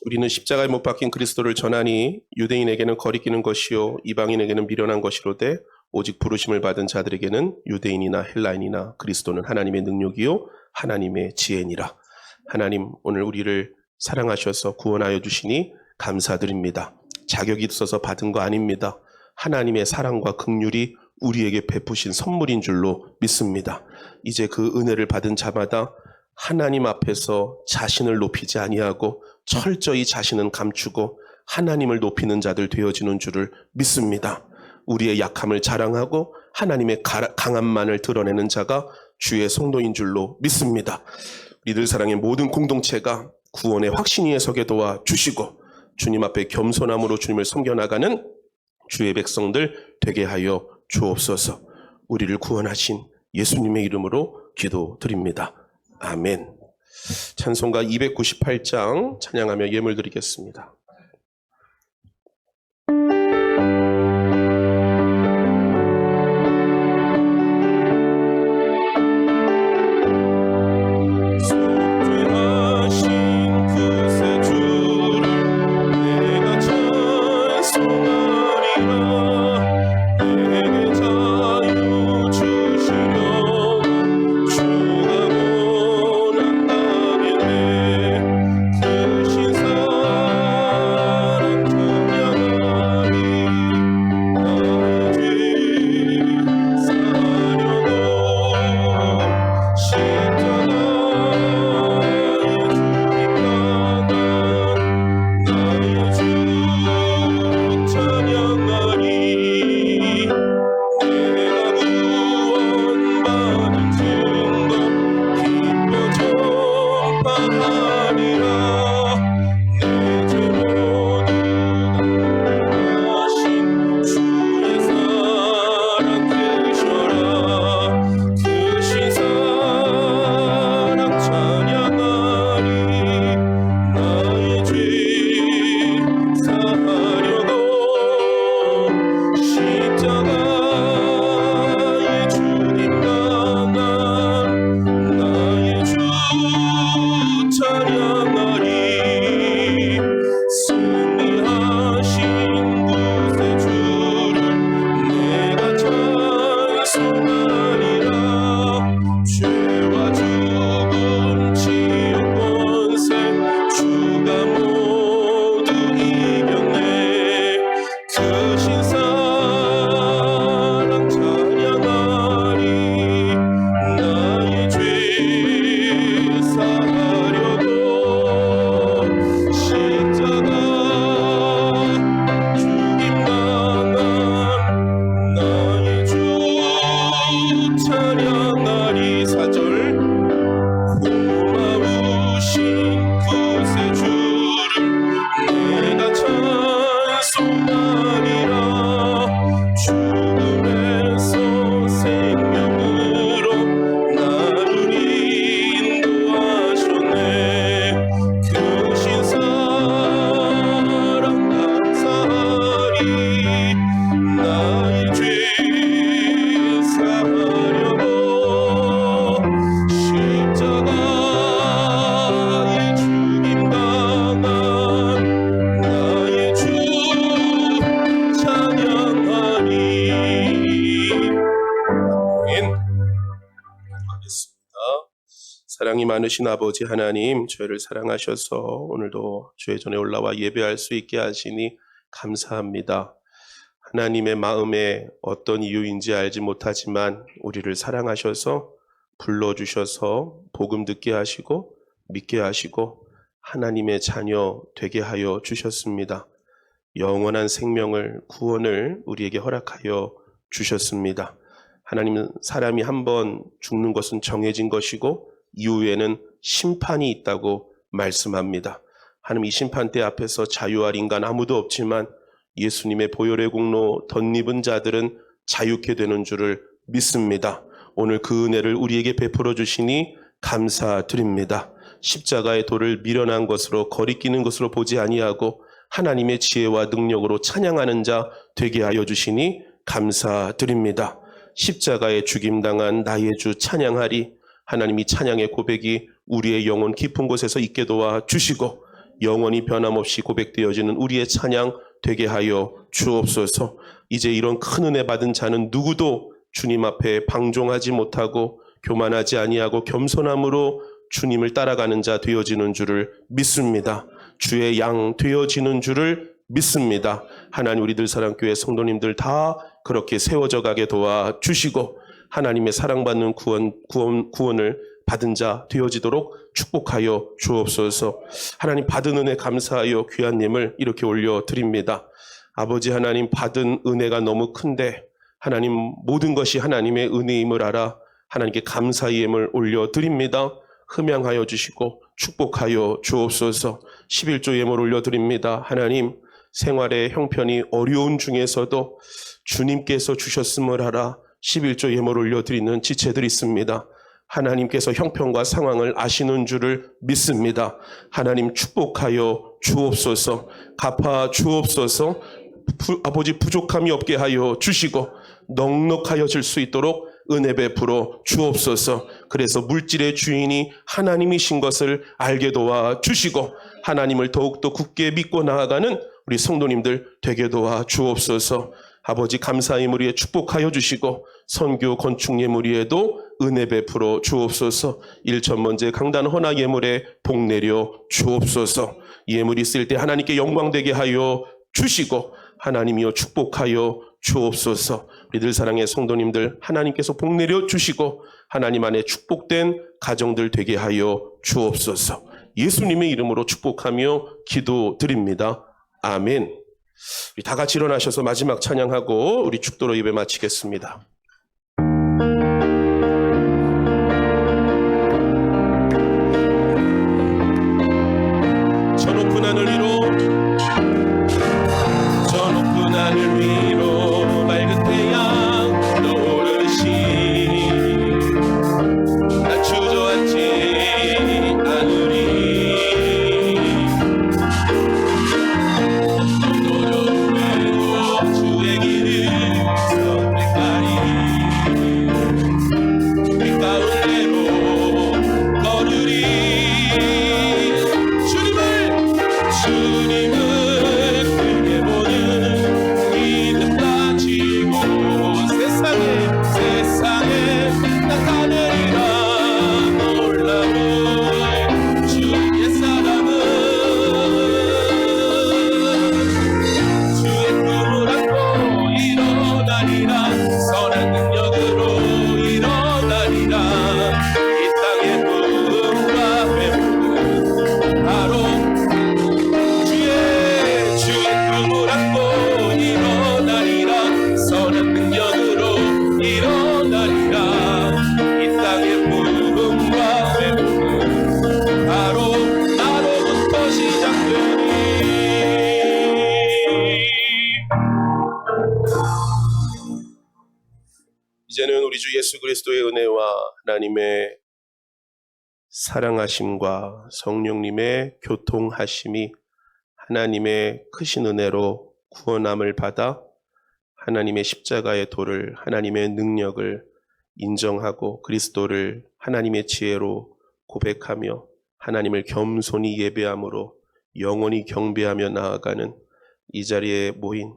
B: 우리는 십자가에 못 박힌 그리스도를 전하니 유대인에게는 거리끼는 것이요 이방인에게는 미련한 것이로되 오직 부르심을 받은 자들에게는 유대인이나 헬라인이나 그리스도는 하나님의 능력이요 하나님의 지혜니라. 하나님, 오늘 우리를 사랑하셔서 구원하여 주시니 감사드립니다. 자격이 있어서 받은 거 아닙니다. 하나님의 사랑과 긍휼이 우리에게 베푸신 선물인 줄로 믿습니다. 이제 그 은혜를 받은 자마다 하나님 앞에서 자신을 높이지 아니하고 철저히 자신은 감추고 하나님을 높이는 자들 되어지는 줄을 믿습니다. 우리의 약함을 자랑하고 하나님의 강함만을 드러내는 자가 주의 성도인 줄로 믿습니다. 우리들 사랑의 모든 공동체가 구원의 확신 위에 서게 도와주시고 주님 앞에 겸손함으로 주님을 섬겨나가는 주의 백성들 되게 하여 주옵소서. 우리를 구원하신 예수님의 이름으로 기도드립니다. 아멘. 찬송가 298장 찬양하며 예물 드리겠습니다. 사랑이 많으신 아버지 하나님, 저희를 사랑하셔서 오늘도 주의 전에 올라와 예배할 수 있게 하시니 감사합니다. 하나님의 마음에 어떤 이유인지 알지 못하지만 우리를 사랑하셔서 불러주셔서 복음 듣게 하시고 믿게 하시고 하나님의 자녀 되게 하여 주셨습니다. 영원한 생명을, 구원을 우리에게 허락하여 주셨습니다. 하나님은 사람이 한번 죽는 것은 정해진 것이고 이후에는 심판이 있다고 말씀합니다. 하나님, 이 심판대 앞에서 자유할 인간 아무도 없지만 예수님의 보혈의 공로 덧입은 자들은 자유케 되는 줄을 믿습니다. 오늘 그 은혜를 우리에게 베풀어 주시니 감사드립니다. 십자가의 돌을 미련한 것으로 거리끼는 것으로 보지 아니하고 하나님의 지혜와 능력으로 찬양하는 자 되게 하여 주시니 감사드립니다. 십자가에 죽임당한 나의 주 찬양하리. 하나님이 찬양의 고백이 우리의 영혼 깊은 곳에서 있게 도와 주시고 영원히 변함없이 고백되어지는 우리의 찬양 되게 하여 주옵소서. 이제 이런 큰 은혜 받은 자는 누구도 주님 앞에 방종하지 못하고 교만하지 아니하고 겸손함으로 주님을 따라가는 자 되어지는 줄을 믿습니다. 주의 양 되어지는 줄을 믿습니다. 하나님, 우리들 사랑교회 성도님들 다 그렇게 세워져 가게 도와주시고 하나님의 사랑받는 구원을 받은 자 되어지도록 축복하여 주옵소서. 하나님, 받은 은혜 감사하여 귀한 예물 이렇게 올려드립니다. 아버지 하나님, 받은 은혜가 너무 큰데 하나님, 모든 것이 하나님의 은혜임을 알아 하나님께 감사의 예물 올려드립니다. 흠양하여 주시고 축복하여 주옵소서. 11조 예물 올려드립니다. 하나님, 생활의 형편이 어려운 중에서도 주님께서 주셨음을 알아 11조 예물 올려드리는 지체들이 있습니다. 하나님께서 형편과 상황을 아시는 줄을 믿습니다. 하나님, 축복하여 주옵소서. 갚아 주옵소서. 아버지, 부족함이 없게 하여 주시고 넉넉하여질 수 있도록 은혜 베풀어 주옵소서. 그래서 물질의 주인이 하나님이신 것을 알게 도와주시고 하나님을 더욱더 굳게 믿고 나아가는 우리 성도님들 되게 도와주옵소서. 아버지, 감사 예물에 축복하여 주시고 선교 건축 예물에도 은혜 베풀어 주옵소서. 일천번제 강단 헌화 예물에 복 내려 주옵소서. 예물이 있을 때 하나님께 영광되게 하여 주시고 하나님이여 축복하여 주옵소서. 우리들 사랑의 성도님들 하나님께서 복 내려 주시고 하나님 안에 축복된 가정들 되게 하여 주옵소서. 예수님의 이름으로 축복하며 기도드립니다. 아멘. 우리 다 같이 일어나셔서 마지막 찬양하고 우리 축도로 예배 마치겠습니다. 저 높은 하늘 위로, 저 높은 하늘 위로 맑은 태양 떠오르시. 나 주저앉지 않으리. 노력되고 주의 길을 선택하리. 빛 가운데로 걸으리. 주님을 크게 보는 믿음 가지고 세상에 나타내리라. 놀라운 주의 사랑은 주의 꿈을 안고 일어나리라. 선한 능력으로 일어나리라. 이 땅의 부흥과 회복은 바로 꿈을 안고 일어나리라. 선한 능력으로 일어나리라. 이 땅의 부흥과 회복은 바로 나로부터 시작되리. 이제는 우리 주 예수 그리스도의 은혜와 하나님의 사랑하심과 성령님의 교통하심이 하나님의 크신 은혜로 구원함을 받아 하나님의 십자가의 도를, 하나님의 능력을 인정하고 그리스도를 하나님의 지혜로 고백하며 하나님을 겸손히 예배함으로 영원히 경배하며 나아가는 이 자리에 모인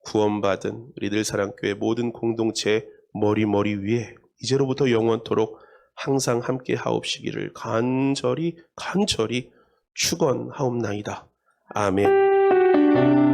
B: 구원받은 우리들 사랑교회 모든 공동체 머리 위에 이제로부터 영원토록 항상 함께 하옵시기를 간절히 축원하옵나이다. 아멘.